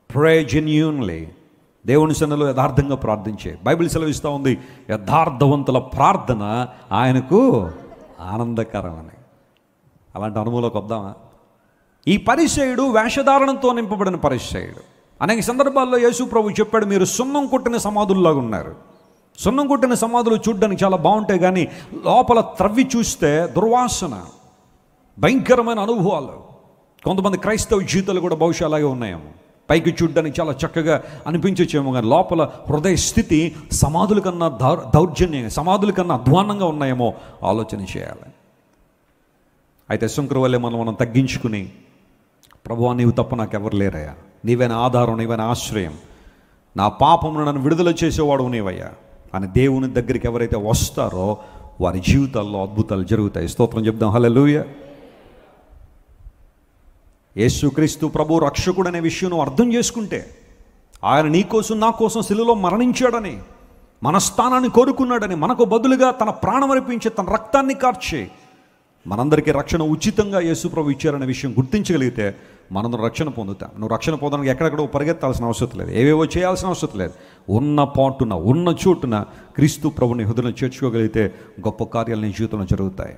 ప్రే జెన్యూన్లీ. దేవుని సన్నిధిలో యథార్థంగా ప్రార్థించే. బైబిల్ సెలవిస్తూ ఉంది, యథార్థవంతుల ప్రార్థన ఆయనకు ఆనందకరం అని. అలాంటి అనుభవంలోకి వద్దామా? ఈ పరిసయ్యుడు వేషధారణతో నింపబడిన పరిసయ్యుడు. అనేక సందర్భాల్లో యేసు ప్రభు చెప్పాడు, మీరు సున్నం కొట్టిన సమాధుల్లాగా ఉన్నారు. సున్నం కొట్టిన సమాధులు చూడడానికి చాలా బాగుంటాయి, కానీ లోపల త్రవ్వి చూస్తే దుర్వాసన, భయంకరమైన అనుభవాలు. కొంతమంది క్రైస్తవ జీవితాలు కూడా బహుశా అలాగే ఉన్నాయేమో. పైకి చూడడానికి చాలా చక్కగా అనిపించచ్చేమో, కానీ లోపల హృదయ స్థితి సమాధుల కన్నా దౌర్జన్యంగా, సమాధుల కన్నా అధ్వానంగా ఉన్నాయేమో ఆలోచన చేయాలి. అయితే శంకరు వల్లే మనం తగ్గించుకుని, ప్రభువా నీవు తప్ప నాకెవరు లేరయ్యా, నీవైనా ఆధారం, నీవైనా ఆశ్రయం, నా పాపమును నన్ను విడుదల చేసేవాడు నీవయ్యా అని దేవుని దగ్గరికి ఎవరైతే వస్తారో వారి జీవితాల్లో అద్భుతాలు జరుగుతాయి. స్తోత్రం చెప్దాం. హల్లెలూయా. యేసుక్రీస్తు ప్రభు రక్షకుడు అనే విషయం నువ్వు అర్థం చేసుకుంటే, ఆయన నీ కోసం నా కోసం శిలువలో మరణించాడని, మన స్థానాన్ని కోరుకున్నాడని, మనకు బదులుగా తన ప్రాణం అర్పించి తన రక్తాన్ని కార్చి మనందరికీ రక్షణ ఉచితంగా యేసు ప్రభు ఇచ్చారనే విషయం గుర్తించగలిగితే మనం రక్షణ పొందుతాం. నువ్వు రక్షణ పొందడానికి ఎక్కడెక్కడో పరిగెత్తాల్సిన అవసరం లేదు, ఏవేవో చేయాల్సిన అవసరం లేదు. ఉన్న పాటున ఉన్న చోటున క్రీస్తు ప్రభుని హృదయంలో చేర్చుకోగలిగితే గొప్ప కార్యాలు నీ జీవితంలో జరుగుతాయి.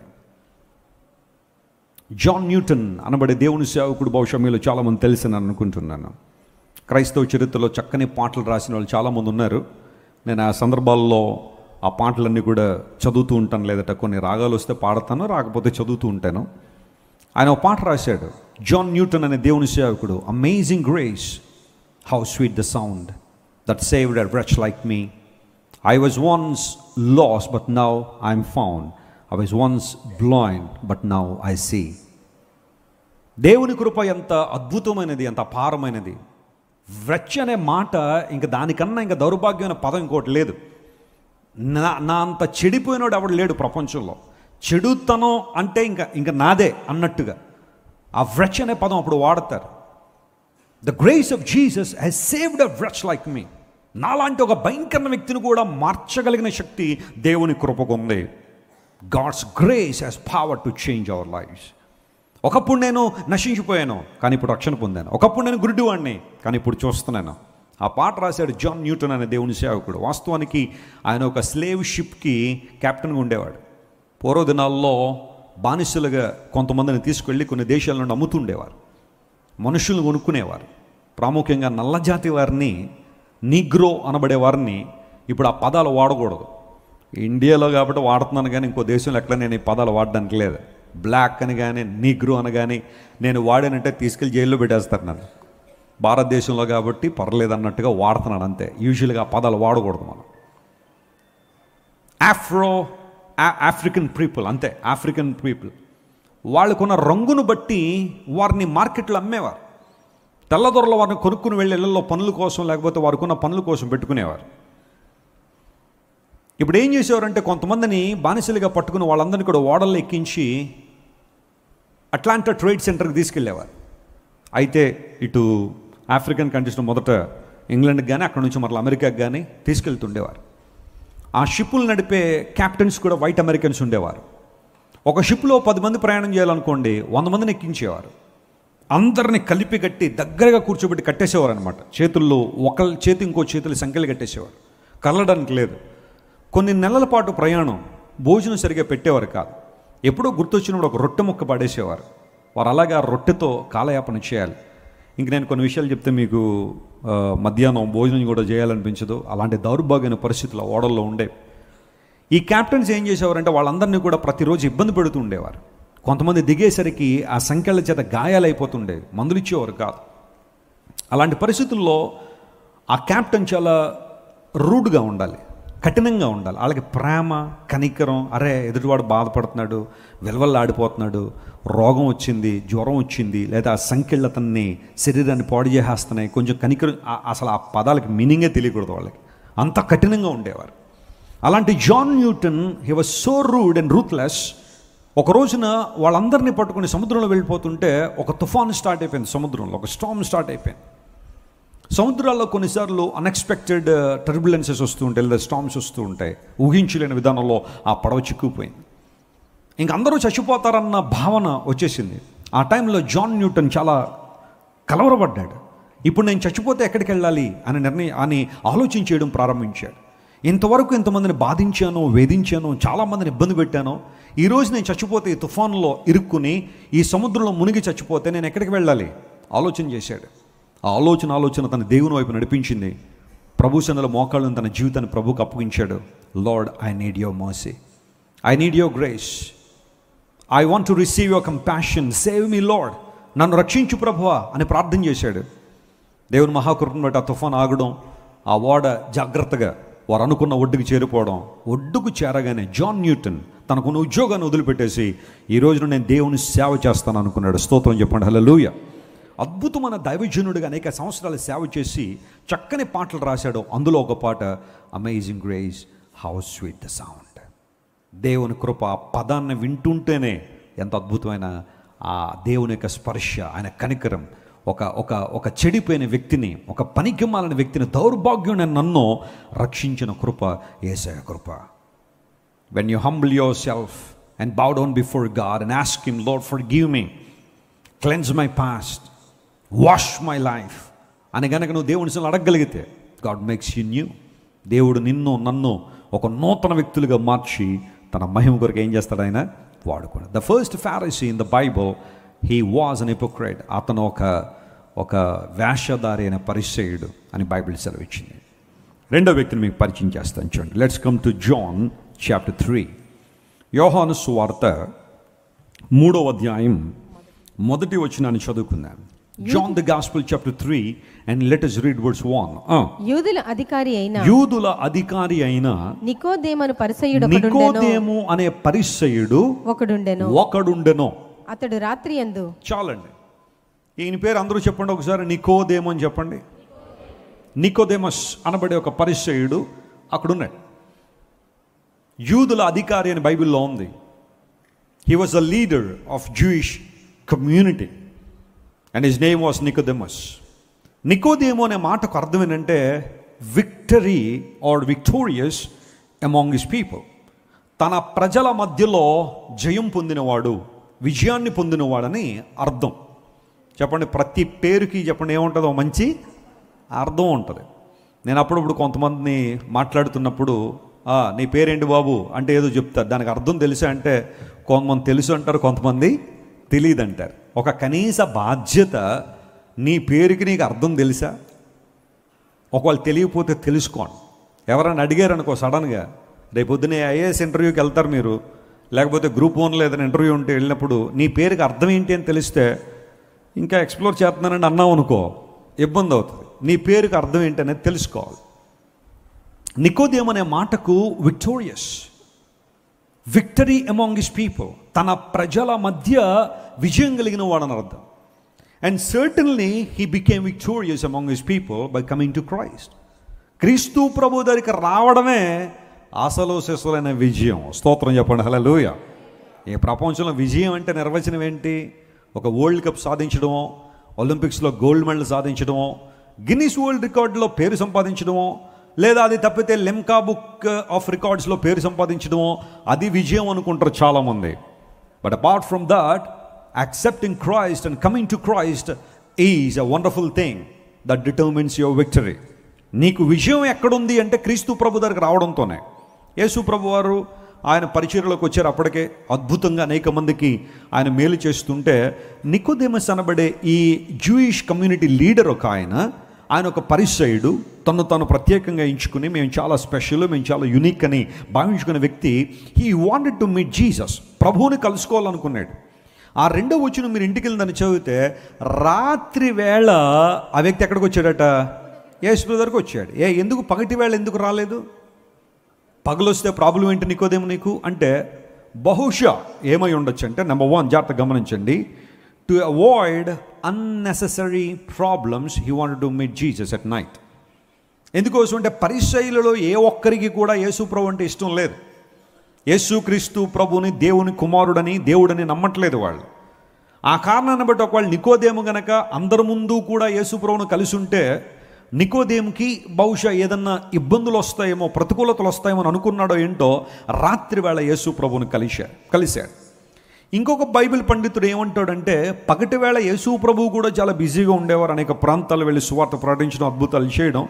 జాన్ న్యూటన్ అనబడే దేవుని సేవకుడు బహుశా మీలో చాలామంది తెలిసిన అనుకుంటున్నాను. క్రైస్తవ చరిత్రలో చక్కని పాటలు రాసిన వాళ్ళు చాలామంది ఉన్నారు. నేను ఆ సందర్భాల్లో ఆ పాటలన్నీ కూడా చదువుతూ ఉంటాను, లేదట కొన్ని రాగాలు వస్తే పాడతాను, రాకపోతే చదువుతూ ఉంటాను. ఆయన ఒక పాట రాశాడు, జాన్ న్యూటన్ అనే దేవుని సేవకుడు. Amazing grace, how sweet the sound that saved a wretch like me. I was once lost but now I am found. I was once blind but now I see. దేవుని కృప ఎంత అద్భుతమైనది, ఎంత అపారమైనది. wretch అనే మాట ఇంకా దానికన్నా ఇంకా దౌర్భాగ్యమైన పదం ఇంకోటి లేదు. నా అంత చెడిపోయినోడు ఎవడు లేడు ప్రపంచంలో. చెడుతనం అంటే ఇంకా నాదే అన్నట్టుగా ఆ wretch అనే పదం అప్పుడు వాడతారు. The grace of Jesus has saved a wretch like me. నాలాంటి ఒక భయంకరమైన వ్యక్తిని కూడా మార్చగలిగిన శక్తి దేవుని కృపకు ఉంది. God's grace has power to change our lives. ఒకప్పుడు నేను నశించిపోయాను, కానీ ఇప్పుడు రక్షణ పొందాను. ఒకప్పుడు నేను గుడ్డివాడిని, కానీ ఇప్పుడు చూస్తున్నాను. ఆ పాట రాశాడు జాన్ న్యూటన్ అనే దేవుని సేవకుడు. వాస్తవానికి ఆయన ఒక స్లేవ్ షిప్కి కెప్టెన్గా ఉండేవాడు. పూర్వ దినాల్లో బానిసలుగా కొంతమందిని తీసుకెళ్ళి కొన్ని దేశాల నుండి అమ్ముతుండేవారు. మనుషులను కొనుక్కునేవారు. ప్రాముఖ్యంగా నల్లజాతి వారిని, నీగ్రో అనబడే వారిని. ఇప్పుడు ఆ పదాలు వాడకూడదు. ఇండియాలో కాబట్టి వాడుతున్నాను, కానీ ఇంకో దేశంలో ఎక్కడ నేను ఈ పదాలు వాడడానికి లేదు. బ్లాక్ అని కానీ నీగ్రో అని కానీ నేను వాడానంటే తీసుకెళ్ళి జైల్లో పెట్టేస్తారు నన్ను. భారతదేశంలో కాబట్టి పర్లేదు అన్నట్టుగా వాడుతున్నాడు అంతే. యూజువల్గా ఆ పదాలు వాడకూడదు మనం. ఆఫ్రికన్ పీపుల్, అంతే, ఆఫ్రికన్ పీపుల్. వాళ్ళకున్న రంగును బట్టి వారిని మార్కెట్లో అమ్మేవారు. తెల్లదొరల వారిని కొనుక్కుని వెళ్ళి ఇళ్లలో పనుల కోసం, లేకపోతే వారికున్న పనుల కోసం పెట్టుకునేవారు. ఇప్పుడు ఏం చేసేవారంటే కొంతమందిని బానిసలుగా పట్టుకుని వాళ్ళందరినీ కూడా ఓడల్లో ఎక్కించి అట్లాంటా ట్రేడ్ సెంటర్కి తీసుకెళ్ళేవారు. అయితే ఇటు ఆఫ్రికన్ కంట్రీస్లో మొదట ఇంగ్లాండ్కి కానీ అక్కడ నుంచి మరలా అమెరికాకి కానీ తీసుకెళ్తుండేవారు. ఆ షిప్పులు నడిపే క్యాప్టెన్స్ కూడా వైట్ అమెరికన్స్ ఉండేవారు. ఒక షిప్లో 10 మంది ప్రయాణం చేయాలనుకోండి, 100 మందిని ఎక్కించేవారు. అందరిని కలిపి కట్టి దగ్గరగా కూర్చోబెట్టి కట్టేసేవారు అనమాట. చేతుల్లో ఒక చేతి ఇంకో చేతులు సంఖ్యలు కట్టేసేవారు. కదలడానికి లేదు. కొన్ని నెలల పాటు ప్రయాణం, భోజనం సరిగా పెట్టేవారు కాదు. ఎప్పుడో గుర్తొచ్చినప్పుడు ఒక రొట్టె ముక్క పడేసేవారు. వారు అలాగే ఆ రొట్టెతో కాలయాపన చేయాలి. ఇంక నేను కొన్ని విషయాలు చెప్తే మీకు మధ్యాహ్నం భోజనం కూడా చేయాలనిపించదు. అలాంటి దౌర్భాగ్యమైన పరిస్థితులు ఓడల్లో ఉండే. ఈ క్యాప్టెన్స్ ఏం చేసేవారంటే వాళ్ళందరినీ కూడా ప్రతిరోజు ఇబ్బంది పెడుతూ ఉండేవారు. కొంతమంది దిగేసరికి ఆ సంఖ్యల చేత గాయాలైపోతుండేవి, మందులు ఇచ్చేవారు కాదు. అలాంటి పరిస్థితుల్లో ఆ క్యాప్టెన్ చాలా రూడ్గా ఉండాలి, కఠినంగా ఉండాలి. వాళ్ళకి ప్రేమ, కనికరం, అరే ఎదుటివాడు బాధపడుతున్నాడు, వెల్వల్లాడిపోతున్నాడు, రోగం వచ్చింది, జ్వరం వచ్చింది, లేదా ఆ సంఖ్యలు అతన్ని శరీరాన్ని పాడు చేసేస్తున్నాయి, కొంచెం కనికరం. అసలు ఆ పదాలకి మీనింగే తెలియకూడదు వాళ్ళకి, అంత కఠినంగా ఉండేవారు. అలాంటి John Newton, he was so rude and ruthless. ఒక రోజున వాళ్ళందరినీ పట్టుకుని సముద్రంలో వెళ్ళిపోతుంటే ఒక తుఫాను స్టార్ట్ అయిపోయింది. సముద్రంలో ఒక స్టార్మ్ స్టార్ట్ అయిపోయింది. సముద్రాల్లో కొన్నిసార్లు అన్ఎక్స్పెక్టెడ్ టర్బులెన్సెస్ వస్తూ ఉంటాయి, లేదా స్టార్మ్స్ వస్తూ ఉంటాయి. ఊహించలేని విధానంలో ఆ పడవ చిక్కుపోయింది. ఇంక అందరూ చచ్చిపోతారన్న భావన వచ్చేసింది. ఆ టైంలో జాన్ న్యూటన్ చాలా కలవరపడ్డాడు. ఇప్పుడు నేను చచ్చిపోతే ఎక్కడికి వెళ్ళాలి అని ఆలోచించేయడం ప్రారంభించాడు. ఇంతవరకు ఇంతమందిని బాధించాను, వేధించాను, చాలామందిని ఇబ్బంది పెట్టాను. ఈరోజు నేను చచ్చిపోతే ఈ తుఫాన్లో ఇరుక్కుని ఈ సముద్రంలో మునిగి చచ్చిపోతే నేను ఎక్కడికి వెళ్ళాలి ఆలోచన చేశాడు. ఆ ఆలోచన తన దేవుని వైపు నడిపించింది. ప్రభు సన్నిధిలో మోకాళ్ళను తన జీవితాన్ని ప్రభుకు అప్పగించాడు. Lord, I need your mercy, I need your grace, I want to receive your compassion, save me lord, నన్ను రక్షించు ప్రభువా అని ప్రార్థన చేశాడు. దేవుని మహాకృపను బట్టి ఆ తుఫాన్ ఆగడం, ఆ ఓడ జాగ్రత్తగా వారు అనుకున్న ఒడ్డుకు చేరిపోవడం. ఒడ్డుకు చేరగానే జాన్ న్యూటన్ తనకున్న ఉద్యోగాన్ని వదిలిపెట్టేసి ఈ రోజున నేను దేవుని సేవ చేస్తాను అనుకున్నాడు. స్తోత్రం చెప్పండి, హల్లెలూయా. అద్భుతమైన దైవజనుడిగా అనేక సంవత్సరాలు సేవ చేసి చక్కని పాటలు రాశాడు. అందులో ఒక పాట, amazing grace, how sweet the sound. దేవుని కృప పదాన్ని వింటుంటేనే ఎంత అద్భుతమైన ఆ దేవుని యొక్క స్పర్శ, ఆయన కనికరం. ఒక చెడిపోయిన వ్యక్తిని, ఒక పనికిమాలిన వ్యక్తిని, దౌర్భాగ్యం నన్ను రక్షించిన కృప యేసయ్య కృప. When you humble yourself and bow down before God and ask Him, Lord, forgive me, cleanse my past, wash my life అని కనుక నువ్వు దేవుని అడగగలిగితే గాడ్ మేక్స్ యూ న్యూ. దేవుడు నిన్ను నన్ను ఒక నూతన వ్యక్తులుగా మార్చి తన మహిమ కొరకు ఏం చేస్తాడు ఆయన వాడుకోడు. The first Pharisee in the Bible, he was an hypocrite. అతను ఒక వేషధారి అయిన పరిసయ్యుడు అని బైబిల్ సెలవిచ్చింది. రెండో వ్యక్తిని మీకు పరిచయం చేస్తాను చూడండి. Let's come to John chapter 3. Yohanu సువార్త 3వ అధ్యాయం 1వ వచనాన్ని చదువుకుందాం. John the Gospel chapter 3 and let us read verse 1. యూదుల అధికారి అయిన నికోదేము అనే పరిసయ్యుడు ఒకడుండెను. అతడు రాత్రి యందు. చాలండి, ఈయన పేరు అందరూ చెప్పండి ఒకసారి. నికోదేము అని చెప్పండి. నికోదేమస్ అనబడే ఒక పరిసయ్యుడు అక్కడున్నాడు. యూదుల అధికారి అని బైబిల్లో ఉంది. He was a leader of Jewish community and his name was Nicodemus. నికోదేము అనే మాటకు అర్థం ఏంటంటే victory or victorious among his people. తన ప్రజల మధ్యలో జయం పొందినవాడు, విజయాన్ని పొందినవాడని అర్థం. చెప్పండి, ప్రతి పేరుకి చెప్పండి ఏముంటుందో మంచి అర్థం ఉంటుంది. నేను అప్పుడప్పుడు కొంతమందిని మాట్లాడుతున్నప్పుడు నీ పేరేంటి బాబు అంటే ఏదో చెప్తారు, దానికి అర్థం తెలుసా అంటే కొంతమంది తెలుసు అంటారు, కొంతమంది తెలియదు అంటారు. ఒక కనీస బాధ్యత, నీ పేరుకి నీకు అర్థం తెలుసా? ఒకవేళ తెలియకపోతే తెలుసుకోండి. ఎవరైనా అడిగారు అనుకో సడన్గా, రేపొద్దునే ఐఏఎస్ ఇంటర్వ్యూకి వెళ్తారు మీరు, లేకపోతే గ్రూప్ 1 ఏదైనా ఇంటర్వ్యూ ఉంటే వెళ్ళినప్పుడు నీ పేరుకి అర్థం ఏంటి అని తెలిస్తే ఇంకా ఎక్స్ప్లోర్ చేస్తున్నానండి అన్నావు అనుకో ఇబ్బంది అవుతుంది. నీ పేరుకి అర్థం ఏంటి అనేది తెలుసుకోవాలి. నికోదేము అనే మాటకు victorious, victory among his people, తన ప్రజల మధ్య విజయం కలిగిన వాడని అర్థం. And certainly he became victorious among his people by coming to Christ. క్రీస్తు ప్రభు దగ్గరికి రావడమే అసలు శిశులైన విజయం. స్తోత్రం చెప్పండి, హల్లెలూయా. ఈ ప్రపంచంలో విజయం అంటే నిర్వచనం ఏంటి? ఒక వరల్డ్ కప్ సాధించడమో, ఒలింపిక్స్లో గోల్డ్ మెడల్ సాధించడమో, గిన్నిస్ వరల్డ్ రికార్డులో పేరు సంపాదించడమో, లేదా అది తప్పితే లెమ్కా బుక్ ఆఫ్ రికార్డ్స్లో పేరు సంపాదించడమో అది విజయం అనుకుంటారు చాలామంది. But apart from that, accepting Christ and coming to Christ is a wonderful thing that determines your victory. నీకు విజయం ఎక్కడుంది అంటే క్రీస్తు ప్రభు దగ్గరికి రావడంతోనే. యేసు ప్రభు వారు ఆయన పరిచర్యలోకి వచ్చారు. అప్పటికే అద్భుతంగా అనేక మందికి ఆయన మేలు చేస్తుంటే నికోదేమస్ అనబడే ఈ జూయిష్ కమ్యూనిటీ లీడర్ ఒక ఆయన ఒక పరిసయ్యుడు, తను ప్రత్యేకంగా ఎంచుకుని మేము చాలా స్పెషల్, మేము చాలా యునిక్ అని భావించుకునే వ్యక్తి. He wanted to meet Jesus. ప్రభువుని కలుసుకోవాలనుకున్నాడు. ఆ 2వ వచనం మీరు ఇంటికి వెళ్ళిందని చదివితే, రాత్రి వేళ ఆ వ్యక్తి ఎక్కడికి వచ్చాడట? యేసు దగ్గరికి వచ్చాడు. ఎందుకు పగటి వేళ ఎందుకు రాలేదు? పగలు వస్తే ప్రాబ్లం ఏంటి నికోదేము నీకు అంటే, బహుశా ఏమై ఉండొచ్చు అంటే, నెంబర్ 1 జాగ్రత్తగా గమనించండి, to avoid unnecessary problems he wanted to meet Jesus at night. ఎందుకోసం అంటే పరిసయ్యులలో ఏ ఒక్కరికి కూడా యేసు ప్రభు అంటే ఇష్టం లేదు. యేసుక్రీస్తు ప్రభుని దేవుని కుమారుడని, దేవుడని నమ్మట్లేదు వాళ్ళు. ఆ కారణాన్ని బట్టి ఒకవేళ నికోదేము గనక అందరి ముందు కూడా యేసు ప్రభువును కలిసి ఉంటే నికోదేముకి బహుశా ఏదన్నా ఇబ్బందులు వస్తాయేమో, ప్రతికూలతలు వస్తాయేమో అని అనుకున్నాడో ఏంటో, రాత్రి వేళ యేసు ప్రభువును కలిశాడు. ఇంకొక బైబిల్ పండితుడు ఏమంటాడంటే, పగటి వేళ యేసు ప్రభువు కూడా చాలా బిజీగా ఉండేవారు, అనేక ప్రాంతాలు వెళ్ళి సువార్త ప్రకటించడం, అద్భుతాలు చేయడం.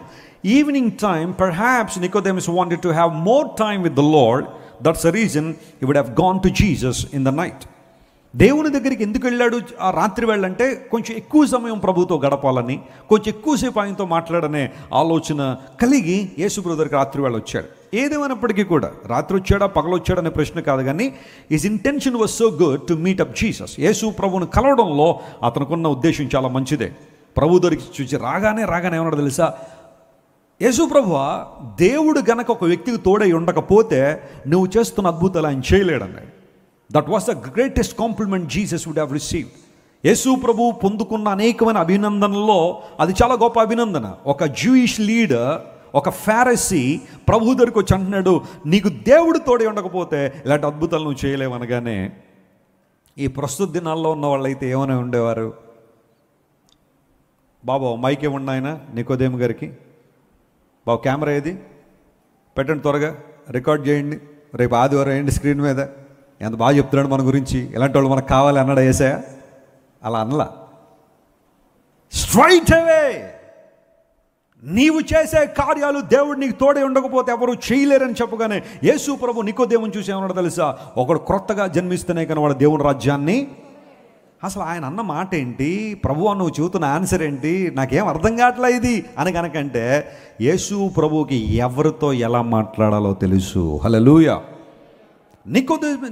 Evening time perhaps Nicodemus wanted to have more time with the Lord. That's the reason he would have gone to Jesus in the night. దేవుని దగ్గరికి ఎందుకు వెళ్ళాడు ఆ రాత్రి వేళంటే, కొంచెం ఎక్కువ సమయం ప్రభుతో గడపాలని, కొంచెం ఎక్కువసేపు ఆయనతో మాట్లాడనే ఆలోచన కలిగి యేసు ప్రభు దగ్గరికి రాత్రి వేళ వచ్చాడు. ఏదేమైనప్పటికీ కూడా రాత్రి వచ్చాడా పగలొచ్చాడా అనే ప్రశ్న కాదు, కానీ his intention was so good to meet up Jesus. యేసు ప్రభువును కలవడంలో అతనుకున్న ఉద్దేశం చాలా మంచిదే. ప్రభు దగ్గరికి చూసి రాగానే ఏమన్నాడు తెలుసా? యేసు ప్రభువా, దేవుడు గనక ఒక వ్యక్తికి తోడై ఉండకపోతే నువ్వు చేస్తున్న అద్భుతాలు ఆయన చేయలేడన్నాడు. That was the greatest compliment Jesus would have received. యేసు ప్రభు పొందుకున్న అనేకమైన అభినందనల్లో అది చాలా గొప్ప అభినందన. ఒక జూయిష్ లీడర్, ఒక ఫారిసీ ప్రభు దగ్గరికి వచ్చి అంటున్నాడు, నీకు దేవుడు తోడే ఉండకపోతే ఇలాంటి అద్భుతాలు నువ్వు చేయలేవనగానే, ఈ ప్రస్తుత దినాల్లో ఉన్న వాళ్ళైతే ఏమైనా ఉండేవారు? బాబా మైక్ ఇవ్వండి ఆయన నికోదేము గారికి, బాబు కెమెరా ఏది పెట్టండి, త్వరగా రికార్డ్ చేయండి, రేపు ఆదివారం వేయండి స్క్రీన్ మీద. ఎంత బాగా చెప్తున్నాడు మన గురించి, ఇలాంటి వాళ్ళు మనకు కావాలి అన్నాడు యేసయ్య? అలా అనలా. స్ట్రైట్ అవే. నీవు చేసే కార్యాలు దేవుడు నీకు తోడే ఉండకపోతే ఎవరు చేయలేరని చెప్పగానే యేసు ప్రభు నికోదేముని చూసి ఏమన్నాడు తెలుసా? ఒకడు క్రొత్తగా జన్మిస్తేనే కానీ వాడు దేవుని రాజ్యాన్ని. అసలు ఆయన అన్న మాట ఏంటి? ప్రభువా నువ్వు చెబుతున్న ఆన్సర్ ఏంటి? నాకేం అర్థం కావట్లే ఇది అని కనుకంటే, యేసు ప్రభువుకి ఎవరితో ఎలా మాట్లాడాలో తెలుసు. Hallelujah.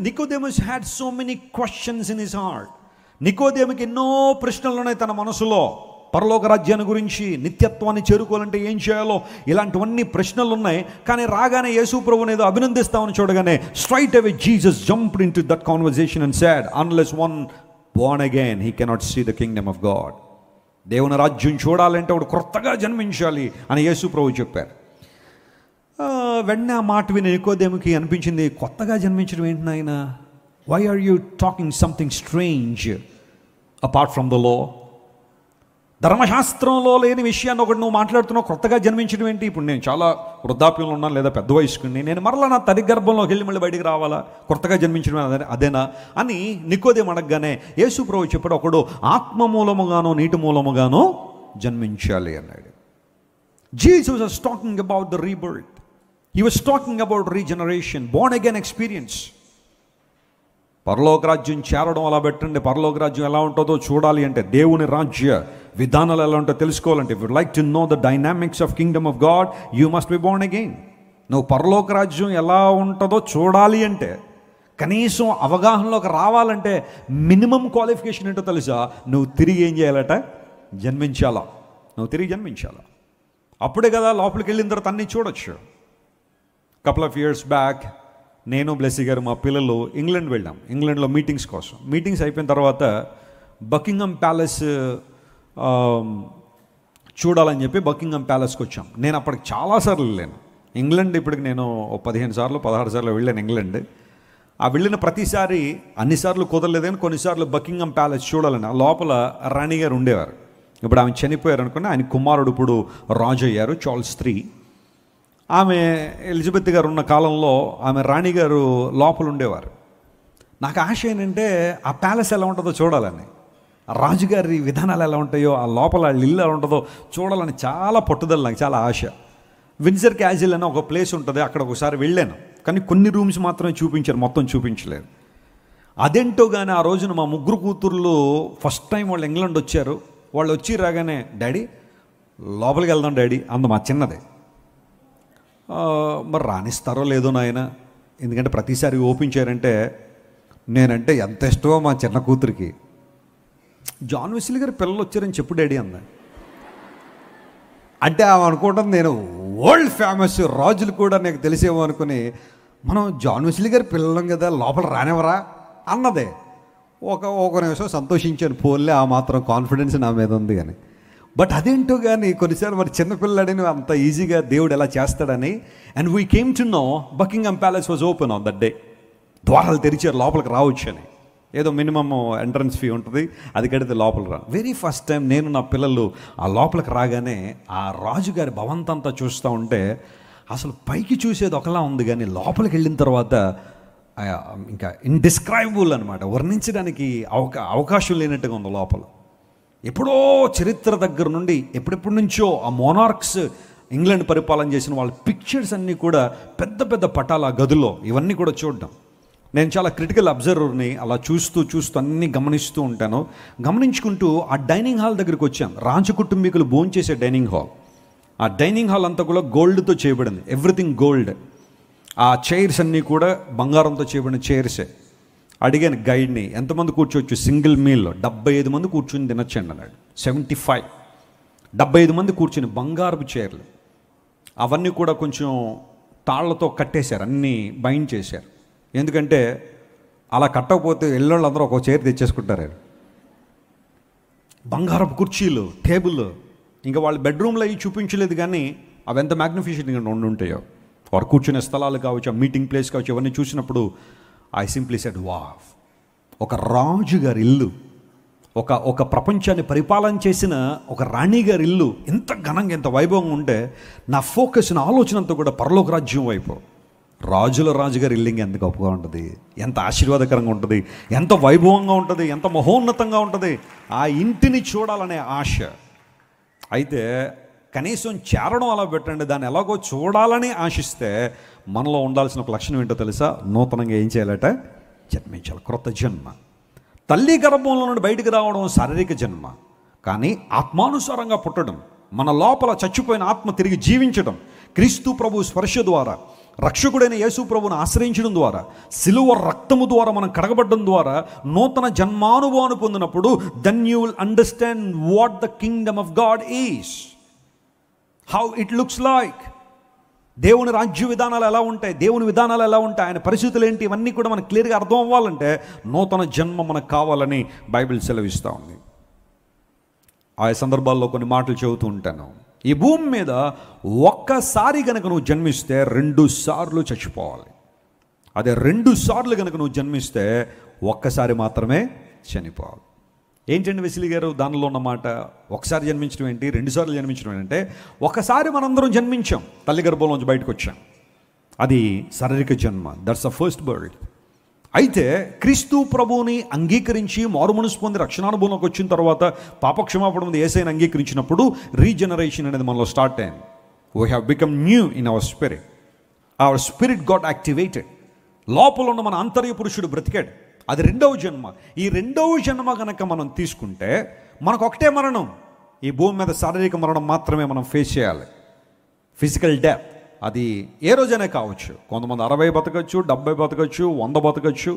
Nicodemus had so many questions in his heart. నికోదేముకి ఎన్నో ప్రశ్నలు ఉన్నాయి తన మనసులో. పరలోక రాజ్యాన్ని గురించి, నిత్యత్వాన్ని చేరుకోవాలంటే ఏం చేయాలో, ఇలాంటివన్నీ ప్రశ్నలు ఉన్నాయి. కానీ రాగానే యేసు ప్రభువుని ఏదో అభినందిస్తామని చూడగానే straight away Jesus jumped into that conversation and said, unless one born again he cannot see the kingdom of God. దేవుని రాజ్యం చూడాలంటే వాడు క్రొత్తగా జన్మించాలి అని యేసు ప్రభు చెప్పారు. వెంటనే ఆ మాట విని నికోదేముకి అనిపించింది, కొత్తగా జన్మించడం ఏంటి నాయన? Why are you talking something strange apart from the law? ధర్మశాస్త్రంలో లేని విషయాన్ని ఒకటి నువ్వు మాట్లాడుతున్నావు, కొత్తగా జన్మించడం ఏంటి? ఇప్పుడు నేను చాలా వృద్ధాప్యంలో ఉన్నాను, లేదా పెద్ద వయసుకుని నేను మరలా నా తల్లి గర్భంలోకి వెళ్ళి మళ్ళీ బయటికి రావాలా? కొత్తగా జన్మించడం అదేనా అని నికోదేము అడగగానే యేసు ప్రభు చెప్పాడు, ఒకడు ఆత్మ మూలముగానో నీటి మూలముగానో జన్మించాలి అన్నాడు. Jesus was talking about the rebirth. He was talking about regeneration, born again experience. పరలోక రాజ్యం చేరడం అలా పెట్టండి. పరలోక రాజ్యం ఎలా ఉంటుందో చూడాలి అంటే, దేవుని రాజ్య విధానాలు ఎలా ఉంటుందో తెలుసుకోవాలంటే, if you like to know the dynamics of Kingdom of God, you must be born again. నువ్వు పరలోక రాజ్యం ఎలా ఉంటుందో చూడాలి అంటే, కనీసం అవగాహనలోకి రావాలంటే మినిమం క్వాలిఫికేషన్ ఏంటో తెలుసా? నువ్వు తిరిగి ఏం చేయాలట? జన్మించాలా. నువ్వు తిరిగి జన్మించాలా. అప్పుడే కదా లోపలికి వెళ్ళిన తర్వాత అన్నీ చూడొచ్చు. కపుల్ ఆఫ్ ఇయర్స్ బ్యాక్ నేను బ్లెస్సీ గారు మా పిల్లలు ఇంగ్లాండ్ వెళ్ళాం. ఇంగ్లాండ్లో మీటింగ్స్ కోసం. మీటింగ్స్ అయిపోయిన తర్వాత బకింగ్హామ్ ప్యాలెస్ చూడాలని చెప్పి బకింగ్హామ్ ప్యాలెస్కి వచ్చాం. నేను అప్పటికి చాలాసార్లు వెళ్ళాను ఇంగ్లాండ్. ఇప్పటికి నేను 15 సార్లు 16 సార్లు వెళ్ళాను ఇంగ్లాండ్. ఆ వెళ్ళిన ప్రతిసారి అన్నిసార్లు కుదరలేదని కొన్నిసార్లు బకింగ్హామ్ ప్యాలెస్ చూడాలని. ఆ లోపల రాణి గారు ఉండేవారు. ఇప్పుడు ఆమె చనిపోయారు అనుకుని, ఆయన కుమారుడు ఇప్పుడు రాజు అయ్యారు, చార్ల్స్ III. ఆమె ఎలిజబెత్ గారు ఉన్న కాలంలో ఆమె రాణి గారు లోపల ఉండేవారు. నాకు ఆశ ఏంటంటే ఆ ప్యాలెస్ ఎలా ఉంటుందో చూడాలని, ఆ రాజుగారి విధానాలు ఎలా ఉంటాయో, ఆ లోపల ఇల్లు ఎలా ఉంటుందో చూడాలని చాలా పట్టుదల, నాకు చాలా ఆశ. విండ్సర్ క్యాజిల్ అని ఒక ప్లేస్ ఉంటుంది, అక్కడ ఒకసారి వెళ్ళాను. కానీ కొన్ని రూమ్స్ మాత్రమే చూపించారు, మొత్తం చూపించలేదు. అదేంటో కానీ ఆ రోజున మా ముగ్గురు కూతుర్లు ఫస్ట్ టైం వాళ్ళు ఇంగ్లాండ్ వచ్చారు. వాళ్ళు వచ్చి రాగానే, డాడీ లోపలికి వెళ్దాం డాడీ అందు మా చిన్నదే. మరి రాణిస్తారో లేదో నాయన, ఎందుకంటే ప్రతిసారి ఓపెన్ చేయారంటే నేనంటే ఎంత ఇష్టమో మా చిన్న కూతురికి. జాన్ వెస్లీ గారి పిల్లలు వచ్చారని చెప్పు డాడీ అంద. అంటే ఆమె అనుకోవడం నేను వరల్డ్ ఫేమస్, రాజులు కూడా నాకు తెలిసేమో అనుకుని, మనం జాన్ వెస్లీ గారి పిల్లలం కదా లోపల రానివరా అన్నదే. ఒక నిమిషం సంతోషించాను, పోన్లే ఆ మాత్రం కాన్ఫిడెన్స్ నా మీద ఉంది కానీ. బట్ అదేంటో కానీ కొన్నిసార్లు మరి చిన్నపిల్లడిని అంత ఈజీగా దేవుడు ఎలా చేస్తాడని. And we came to know Buckingham palace was open on that day. ద్వారాలు తెరిచారు, లోపలికి రావచ్చు అని. ఏదో మినిమమ్ ఎంట్రన్స్ ఫీ ఉంటుంది, అది కడితే లోపలికి రా. వెరీ ఫస్ట్ టైం నేను నా పిల్లలు ఆ లోపలికి రాగానే ఆ రాజుగారి భవంతంతా చూస్తూ ఉంటే అసలు పైకి చూసేది ఒకలా ఉంది, కానీ లోపలికి వెళ్ళిన తర్వాత ఇంకా ఇండిస్క్రైబుల్ అనమాట. వర్ణించడానికి అవకాశం లేనట్టుగా ఉంది లోపల. ఎప్పుడో చరిత్ర దగ్గర నుండి ఎప్పుడెప్పటి నుంచో ఆ మోనార్క్స్ ఇంగ్లాండ్ పరిపాలన చేసిన వాళ్ళ పిక్చర్స్ అన్నీ కూడా పెద్ద పెద్ద పటాల గదిలో ఇవన్నీ కూడా చూడడం. నేను చాలా క్రిటికల్ అబ్జర్వర్ని, అలా చూస్తూ అన్నీ గమనిస్తూ ఉంటాను. గమనించుకుంటూ ఆ డైనింగ్ హాల్ దగ్గరికి వచ్చాను. రాజకుటుంబీకులు భోంచేసే డైనింగ్ హాల్. ఆ డైనింగ్ హాల్ అంతా కూడా గోల్డ్తో చేయబడింది, ఎవ్రీథింగ్ గోల్డ్. ఆ చైర్స్ అన్నీ కూడా బంగారంతో చేయబడిన చైర్సే. అడిగాను గైడ్ని, ఎంతమంది కూర్చోవచ్చు సింగిల్ మీల్లో? 75 మంది కూర్చుని తినొచ్చండి అన్నాడు. 75 75 మంది కూర్చుని బంగారపు చైర్లు. అవన్నీ కూడా కొంచెం తాళ్లతో కట్టేశారు, అన్నీ బైండ్ చేశారు. ఎందుకంటే అలా కట్టకపోతే ఎల్లోళ్ళు అందరూ ఒక చైర్ తెచ్చేసుకుంటారు. బంగారపు కుర్చీలు, టేబుల్. ఇంకా వాళ్ళ బెడ్రూమ్లో అవి చూపించలేదు, కానీ అవి ఎంత మ్యాగ్నిఫిషియంట్గా ఉండి ఉంటాయో. వారు కూర్చునే స్థలాలు కావచ్చు, ఆ మీటింగ్ ప్లేస్ కావచ్చు, ఇవన్నీ చూసినప్పుడు ఐ సింప్లీ సెడ్ వావ్. ఒక రాజు గారి ఇల్లు, ఒక ప్రపంచాన్ని పరిపాలన చేసిన ఒక రాణి గారి ఇల్లు ఎంత ఘనంగా, ఎంత వైభవంగా ఉంటే నా ఫోకస్, నా ఆలోచన అంతా కూడా పరలోక రాజ్యం వైపు. రాజుగారి ఇల్లు ఎంత గొప్పగా ఉంటుంది, ఎంత ఆశీర్వాదకరంగా ఉంటుంది, ఎంత వైభవంగా ఉంటుంది, ఎంత మహోన్నతంగా ఉంటుంది. ఆ ఇంటిని చూడాలనే ఆశ. అయితే కనీసం చేరడం అలా పెట్టండి, దాన్ని ఎలాగో చూడాలని ఆశిస్తే మనలో ఉండాల్సిన ఒక లక్షణం ఏంటో తెలుసా? నూతనంగా ఏం చేయాలట? జన్మించాలి, క్రొత్త జన్మ. తల్లి గర్భంలో నుండి బయటికి రావడం శారీరక జన్మ, కానీ ఆత్మానుసారంగా పుట్టడం, మన లోపల చచ్చిపోయిన ఆత్మ తిరిగి జీవించడం, క్రీస్తు ప్రభు స్పర్శ ద్వారా, రక్షకుడైన యేసు ప్రభువును ఆశ్రయించడం ద్వారా, సిలువ రక్తము ద్వారా మనం కడగబడడం ద్వారా నూతన జన్మానుభవాన్ని పొందినప్పుడు then you will understand what the kingdom of God is, how it looks like. దేవుని రాజ్య విధానాలు ఎలా ఉంటాయి, దేవుని విధానాలు ఎలా ఉంటాయి, ఆయన పరిస్థితులు ఏంటి, ఇవన్నీ కూడా మనకు క్లియర్గా అర్థం అవ్వాలంటే నూతన జన్మ మనకు కావాలని బైబిల్ సెలవిస్తూ ఉంది. ఆ సందర్భాల్లో కొన్ని మాటలు చెబుతూ ఉంటాను. ఈ భూమి మీద ఒక్కసారి గనక నువ్వు జన్మిస్తే 2 సార్లు చచ్చిపోవాలి. అదే 2 సార్లు గనక నువ్వు జన్మిస్తే ఒక్కసారి మాత్రమే చనిపోవాలి. ఏంటండి వెసిలి గారు దానిలో ఉన్నమాట? ఒకసారి జన్మించడం ఏంటి, 2 సార్లు జన్మించడం ఏంటంటే, ఒకసారి మనందరం జన్మించాం, తల్లి గర్భంలోంచి బయటకు వచ్చాం, అది శారీరక జన్మ, దట్స్ ద ఫస్ట్ బర్త్. అయితే క్రీస్తు ప్రభువుని అంగీకరించి మారు మనసు పొంది రక్షణానుభవంలోకి వచ్చిన తర్వాత, పాపక్షమాపణ మీద యేసయ్యను అంగీకరించినప్పుడు రీజనరేషన్ అనేది మనలో స్టార్ట్ అయింది. We have become new in our spirit. Hour spirit got activated. లోపల ఉన్న మన అంతర్య పురుషుడు బ్రతికాడు. అది 2వ జన్మ. ఈ 2వ జన్మ కనుక మనం తీసుకుంటే మనకు ఒకటే మరణం, ఈ భూమి మీద శారీరక మరణం మాత్రమే మనం ఫేస్ చేయాలి, ఫిజికల్ డెత్. అది ఏ రోజైనా కావచ్చు. కొంతమంది 60 బతకచ్చు, 70 బతకచ్చు, 100 బతకచ్చు.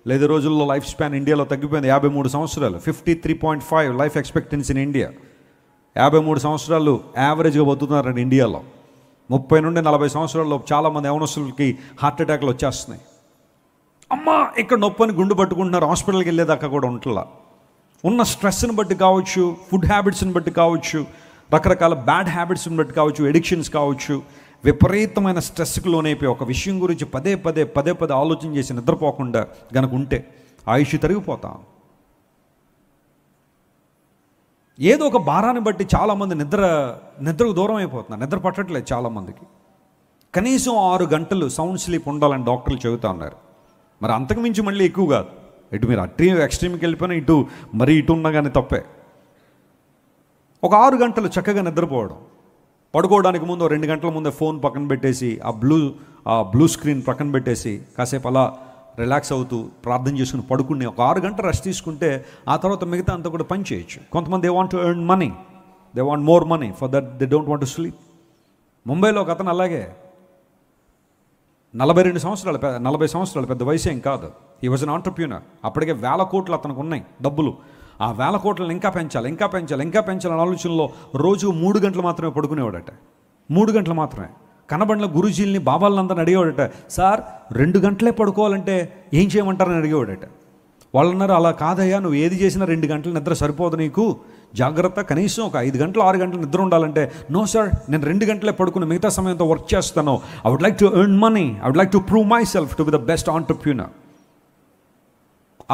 లేదా రోజుల్లో లైఫ్ స్పాన్ ఇండియాలో తగ్గిపోయింది, 53 సంవత్సరాలు, 53.5 లైఫ్ ఎక్స్పెక్టెన్సీ ఇన్ ఇండియా. 53 సంవత్సరాలు యావరేజ్గా బతుకుతున్నారండి ఇండియాలో. 30 నుండి 40 సంవత్సరాల్లో చాలామంది యవనస్తులకి హార్ట్ అటాక్లు వచ్చేస్తున్నాయి. అమ్మ ఇక్కడ నొప్పని గుండు పట్టుకుంటున్నారు, హాస్పిటల్కి వెళ్ళేదాకా కూడా ఉంటుందా. ఉన్న స్ట్రెస్ని బట్టి కావచ్చు, ఫుడ్ హ్యాబిట్స్ని బట్టి కావచ్చు, రకరకాల బ్యాడ్ హ్యాబిట్స్ని బట్టి కావచ్చు, ఎడిక్షన్స్ కావచ్చు, విపరీతమైన స్ట్రెస్కి లోనైపోయి ఒక విషయం గురించి పదే పదే ఆలోచన చేసి నిద్రపోకుండా గనక ఉంటే ఆయుష్ తరిగిపోతాం. ఏదో ఒక భారాన్ని బట్టి చాలామంది నిద్రకు దూరం అయిపోతున్నారు, నిద్ర పట్టట్లేదు చాలామందికి. కనీసం 6 గంటలు సౌండ్ స్లీప్ ఉండాలని డాక్టర్లు చెబుతూ ఉన్నారు. మరి అంతకుమించి మళ్ళీ ఎక్కువ కాదు. ఇటు మీరు ఎక్స్ట్రీమ్కి వెళ్ళిపోయినా ఇటు ఉన్నా కానీ తప్పే. ఒక 6 గంటలు చక్కగా నిద్రపోవడం, పడుకోవడానికి ముందు 2 గంటల ముందే ఫోన్ పక్కన పెట్టేసి ఆ బ్లూ స్క్రీన్ పక్కన పెట్టేసి కాసేపు అలా రిలాక్స్ అవుతూ ప్రార్థన చేసుకుని పడుకుని ఒక 6 గంటలు రెస్ట్ తీసుకుంటే ఆ తర్వాత మిగతా అంతా కూడా పని చేయొచ్చు. కొంతమంది they want to earn money, they want more money, for that they don't want to sleep. ముంబైలో ఒక అతను అలాగే 40 సంవత్సరాలు పెద్ద వయసు ఏం కాదు. He was an entrepreneur. అప్పటికే 1000 కోట్లు అతనికి ఉన్నాయి డబ్బులు. ఆ 1000 కోట్లను ఇంకా పెంచాలని ఆలోచనలో రోజు 3 గంటలు మాత్రమే పడుకునేవాడట. 3 గంటలు మాత్రమే. కనబడిన గురూజీల్ని బాబాలందరిని అడిగేవాడట, సార్ 2 గంటలే పడుకోవాలంటే ఏం చేయమంటారని అడిగేవాడట. వాళ్ళు అన్నారు, అలా కాదయ్యా, నువ్వు ఏది చేసినా 2 గంటల నిద్ర సరిపోదు నీకు, జాగ్రత్త, కనీసం ఒక 5 గంటలు 6 గంటలు నిద్ర ఉండాలంటే, నో సార్ నేను 2 గంటలే పడుకుని మిగతా సమయంతో వర్క్ చేస్తాను. I would like to earn money, I would like to prove myself to be the best entrepreneur.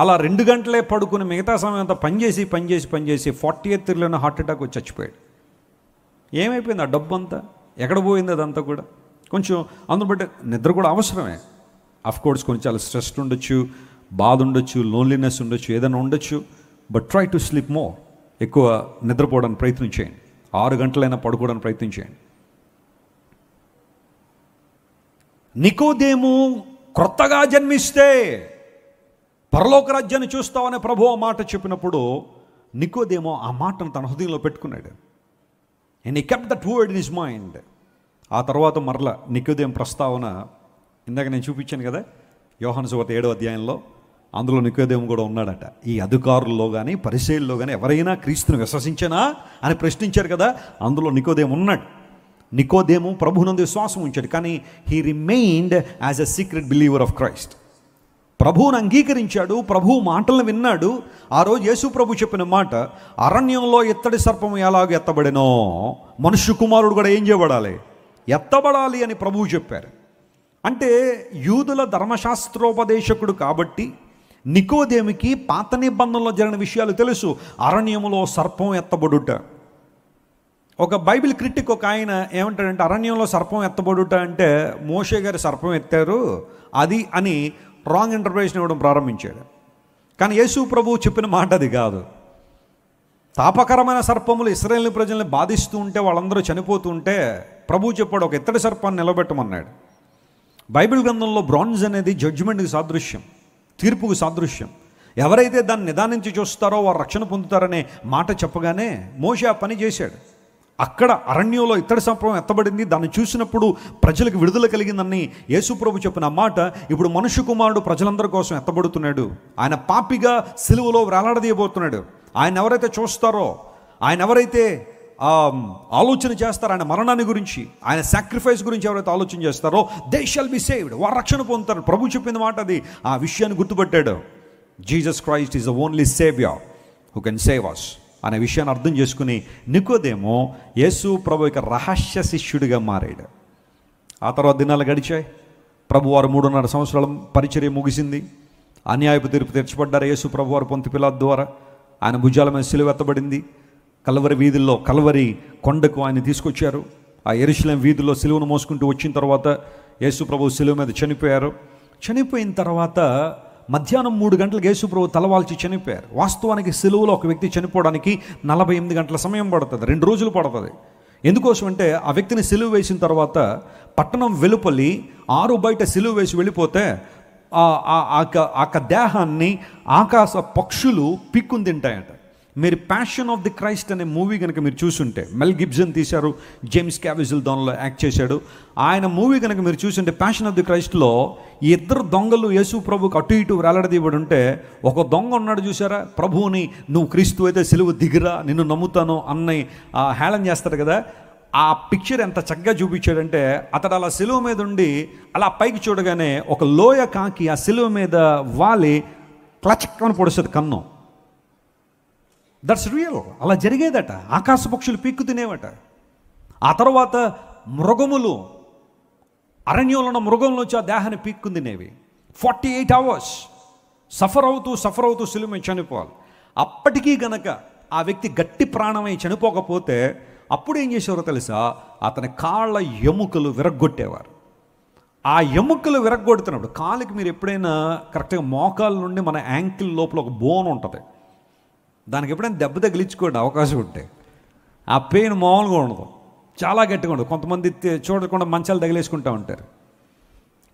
అలా 2 గంటలే పడుకుని మిగతా సమయంతో పనిచేసి 48th ఇయర్లోనే హార్ట్ అటాక్ వచ్చి చచ్చిపోయాడు. ఏమైపోయింది ఆ డబ్బు అంతా? ఎక్కడ పోయింది అదంతా కూడా? కొంచెం అందును బట్టి నిద్ర కూడా అవసరమే. అఫ్కోర్స్ కొంచెం చాలా స్ట్రెస్ ఉండొచ్చు, బాధ ఉండొచ్చు, లోన్లీనెస్ ఉండొచ్చు, ఏదైనా ఉండొచ్చు. But try to sleep more. ఎక్కువ నిద్రపోవడానికి ప్రయత్నం చేయండి. 6 గంటలైనా పడుకోవడానికి ప్రయత్నం చేయండి. నికోదేము క్రొత్తగా జన్మిస్తే పరలోక రాజ్యాన్ని చూస్తావనే ప్రభువు ఆ మాట చెప్పినప్పుడు నికోదేము ఆ మాటను తన హృదయంలో పెట్టుకున్నాడు. And he kept that word in his mind. ఆ తర్వాత మరలా నికోదేము ప్రస్తావన ఇందాక నేను చూపించాను కదా, యోహాను సువార్త 7వ అధ్యాయంలో, అందులో నికోదేము కూడా ఉన్నాడట. ఈ అధికారుల్లో కానీ పరిసయ్యుల్లో కానీ ఎవరైనా క్రీస్తుని విశ్వసించనా అని ప్రశ్నించారు కదా, అందులో నికోదేము ఉన్నాడు. నికోదేము ప్రభువునందు విశ్వాసం ఉంచాడు, కానీ he remained as a secret believer of Christ. ప్రభువును అంగీకరించాడు, ప్రభువు మాటలను విన్నాడు. ఆ రోజు యేసు ప్రభు చెప్పిన మాట, అరణ్యంలో ఇత్తడి సర్పం ఎలాగ ఎత్తబడినో మనుష్య కుమారుడు కూడా ఏం చేయబడాలి, ఎత్తబడాలి అని ప్రభువు చెప్పారు. అంటే యూదుల ధర్మశాస్త్రోపదేశకుడు కాబట్టి నికోదేముకి పాత నిబంధనలో జరిగిన విషయాలు తెలుసు. అరణ్యములో సర్పం ఎత్తబడుట. ఒక బైబిల్ క్రిటిక్ ఒక ఆయన ఏమంటాడంటే, అరణ్యంలో సర్పం ఎత్తబడుట అంటే మోషే గారు సర్పం ఎత్తారు అది అని రాంగ్ ఇంటర్ప్రిటేషన్ ఇవ్వడం ప్రారంభించాడు. కానీ యేసు ప్రభువు చెప్పిన మాట అది కాదు. తాపకరమైన సర్పములు ఇశ్రాయేలు ప్రజల్ని బాధిస్తూ ఉంటే, వాళ్ళందరూ చనిపోతూ ఉంటే ప్రభువు చెప్పాడు, ఒక ఇత్తడి సర్పాన్ని నిలబెట్టమన్నాడు. బైబిల్ గ్రంథంలో బ్రాంజ్ అనేది జడ్జిమెంట్కి సాదృశ్యం, తీర్పుకు సాదృశ్యం. ఎవరైతే దాన్ని నిదానించి చూస్తారో వారు రక్షణ పొందుతారనే మాట చెప్పగానే మోషే ఆ పని చేశాడు. అక్కడ అరణ్యంలో ఇత్తడి సర్పం ఎత్తబడింది. దాన్ని చూసినప్పుడు ప్రజలకు విడుదల కలిగిందని యేసుప్రభు చెప్పిన మాట ఇప్పుడు మనుష్య కుమారుడు ప్రజలందరి కోసం ఎత్తబడుతున్నాడు. ఆయన పాపిగా సిలువలో వేలాడదీయబోతున్నాడు. ఆయన ఎవరైతే చూస్తారో, ఆయన ఎవరైతే ఆలోచన చేస్తారో, ఆయన మరణాన్ని గురించి, ఆయన సాక్రిఫైస్ గురించి ఎవరైతే ఆలోచన చేస్తారో, దే షల్ బి సేవ్డ్, వారు రక్షణ పొందుతారు. ప్రభు చెప్పిన మాట అది. ఆ విషయాన్ని గుర్తుపెట్టాడు. Jesus Christ is the only saviour who can save us అనే విషయాన్ని అర్థం చేసుకుని నికోదేమో యేసు ప్రభు యొక్క రహస్య శిష్యుడిగా మారాడు. ఆ తర్వాత దినాలు గడిచాయి. ప్రభు వారు 3.5 సంవత్సరాల పరిచర్య ముగిసింది. అన్యాయపు తీర్పు తెరచబడ్డారు యేసు ప్రభు వారు పొంతి పిలాతు ద్వారా. ఆయన భుజాల మీద సిలువ ఎత్తబడింది. కల్వరి వీధుల్లో, కల్వరి కొండకు ఆయన తీసుకొచ్చారు. ఆ యెరూషలేము వీధుల్లో సిలువను మోసుకుంటూ వచ్చిన తర్వాత యేసు ప్రభు సిలువ మీద చనిపోయారు. చనిపోయిన తర్వాత మధ్యాహ్నం 3 గంటలకు యేసు ప్రభు తలవాల్చి చనిపోయారు. వాస్తవానికి సిలువలో ఒక వ్యక్తి చనిపోవడానికి 48 గంటల సమయం పడుతుంది, 2 రోజులు పడుతుంది. ఎందుకోసం అంటే ఆ వ్యక్తిని సిలువ వేసిన తర్వాత పట్టణం వెలుపలి 6 బయట సిలువ వేసి వెళ్ళిపోతే ఆ దేహాన్ని ఆకాశ పక్షులు పిక్కుని తింటాయంట. మీరు ప్యాషన్ ఆఫ్ ది క్రైస్ట్ అనే మూవీ కనుక మీరు చూసుంటే, మెల్ గిబ్సన్ తీశారు, జేమ్స్ క్యావిజిల్ దానిలో యాక్ట్ చేశాడు. ఆయన మూవీ కనుక మీరు చూసుంటే, ప్యాషన్ ఆఫ్ ది క్రైస్ట్లో ఈ 2 దొంగలు యేసు ప్రభువుకి అటు ఇటు వేలాడదీయబడి ఉంటే, ఒక దొంగ ఉన్నాడు చూసారా, ప్రభువుని నువ్వు క్రీస్తు అయితే సిలువ దిగిరా, నిన్ను నమ్ముతాను అన్న హేళన చేస్తారు కదా. ఆ పిక్చర్ ఎంత చక్కగా చూపించాడంటే, అతడు అలా సిలువ మీద ఉండి అలా పైకి చూడగానే ఒక లోయ కాకి ఆ సిలువ మీద వాలి క్లచక్కని పొడుస్తుంది కన్ను. That's real. అలా జరిగేదట. ఆకాశ పక్షులు పీక్కు తినేవట. ఆ తర్వాత మృగములు, అరణ్యంలో ఉన్న మృగంలో వచ్చి ఆ దేహాన్ని పీక్కు తినేవి. 48 hours సఫర్ అవుతూ సిలువ మీద చనిపోవాలి. అప్పటికీ గనక ఆ వ్యక్తి గట్టి ప్రాణమై చనిపోకపోతే అప్పుడు ఏం చేసేవారో తెలుసా, అతని కాళ్ళ ఎముకలు విరగ్గొట్టేవారు. ఆ ఎముకలు విరగ్గొడుతున్నప్పుడు కాలికి మీరు ఎప్పుడైనా కరెక్ట్గా మోకాల నుండి మన యాంకిల్ లోపల ఒక బోన్ ఉంటుంది, దానికి ఎప్పుడైనా దెబ్బ తగిలించుకోండి అవకాశం ఉంటే. ఆ పెయిన్ మామూలుగా ఉండదు, చాలా గట్టిగా ఉండదు. కొంతమంది చూడకుండా మంచాలు తగిలేసుకుంటూ ఉంటారు.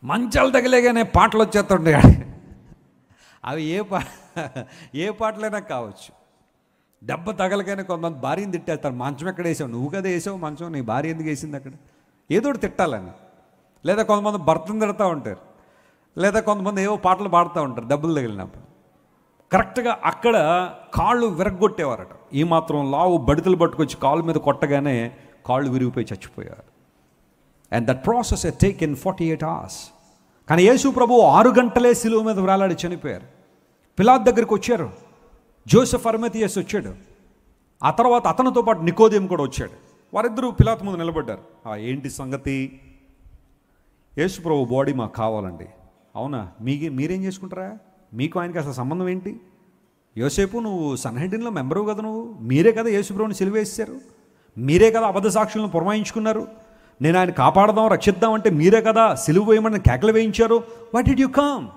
మంచాలు తగిలేగానే పాటలు వచ్చేస్తుంటాయి. అవి ఏ పాటలైనా కావచ్చు. దెబ్బ తగలగానే కొంతమంది భార్యను తిట్టేస్తారు. మంచం ఎక్కడ వేసావు, నువ్వు కదా వేసావు మంచం, నీ భార్య ఎందుకు వేసింది అక్కడ, ఏదో ఒకటి తిట్టాలని. లేదా కొంతమంది భర్తను తిడతా ఉంటారు, లేదా కొంతమంది ఏవో పాటలు పాడుతూ ఉంటారు దెబ్బలు తగిలినప్పుడు. కరెక్ట్గా అక్కడ కాళ్ళు విరగ్గొట్టేవారట. ఈ మాత్రం లావు బడితలు పట్టుకొచ్చి కాళ్ళ మీద కొట్టగానే కాళ్ళు విరిగిపోయి చచ్చిపోయారు. And that process head taken 48 hours. కానీ యేసు ప్రభు 6 గంటలే సిలువ మీద వేలాడి చనిపోయారు. పిలాతు దగ్గరికి వచ్చారు. జోసెఫ్ అరిమథియస్ వచ్చాడు. ఆ తర్వాత అతనితో పాటు నికోదేము కూడా వచ్చాడు. వారిద్దరూ పిలాతు ముందు నిలబడ్డారు. ఏంటి సంగతి, యేసు ప్రభు బాడీ మాకు కావాలండి. అవునా, మీరేం చేసుకుంటారా, మీకు ఆయనకి అసలు సంబంధం ఏంటి? యోసేపు, నువ్వు సన్హెడ్రిన్లో మెంబరు కదా, మీరే కదా యేసు ప్రభువుని సిలువేశారు, మీరే కదా అబద్ధ సాక్షులను పురమాయించుకున్నారు. నేను ఆయన కాపాడదాం రక్షిద్దాం అంటే మీరే కదా సిలువ వేయమని కేకలు వేయించారు. Why did you come?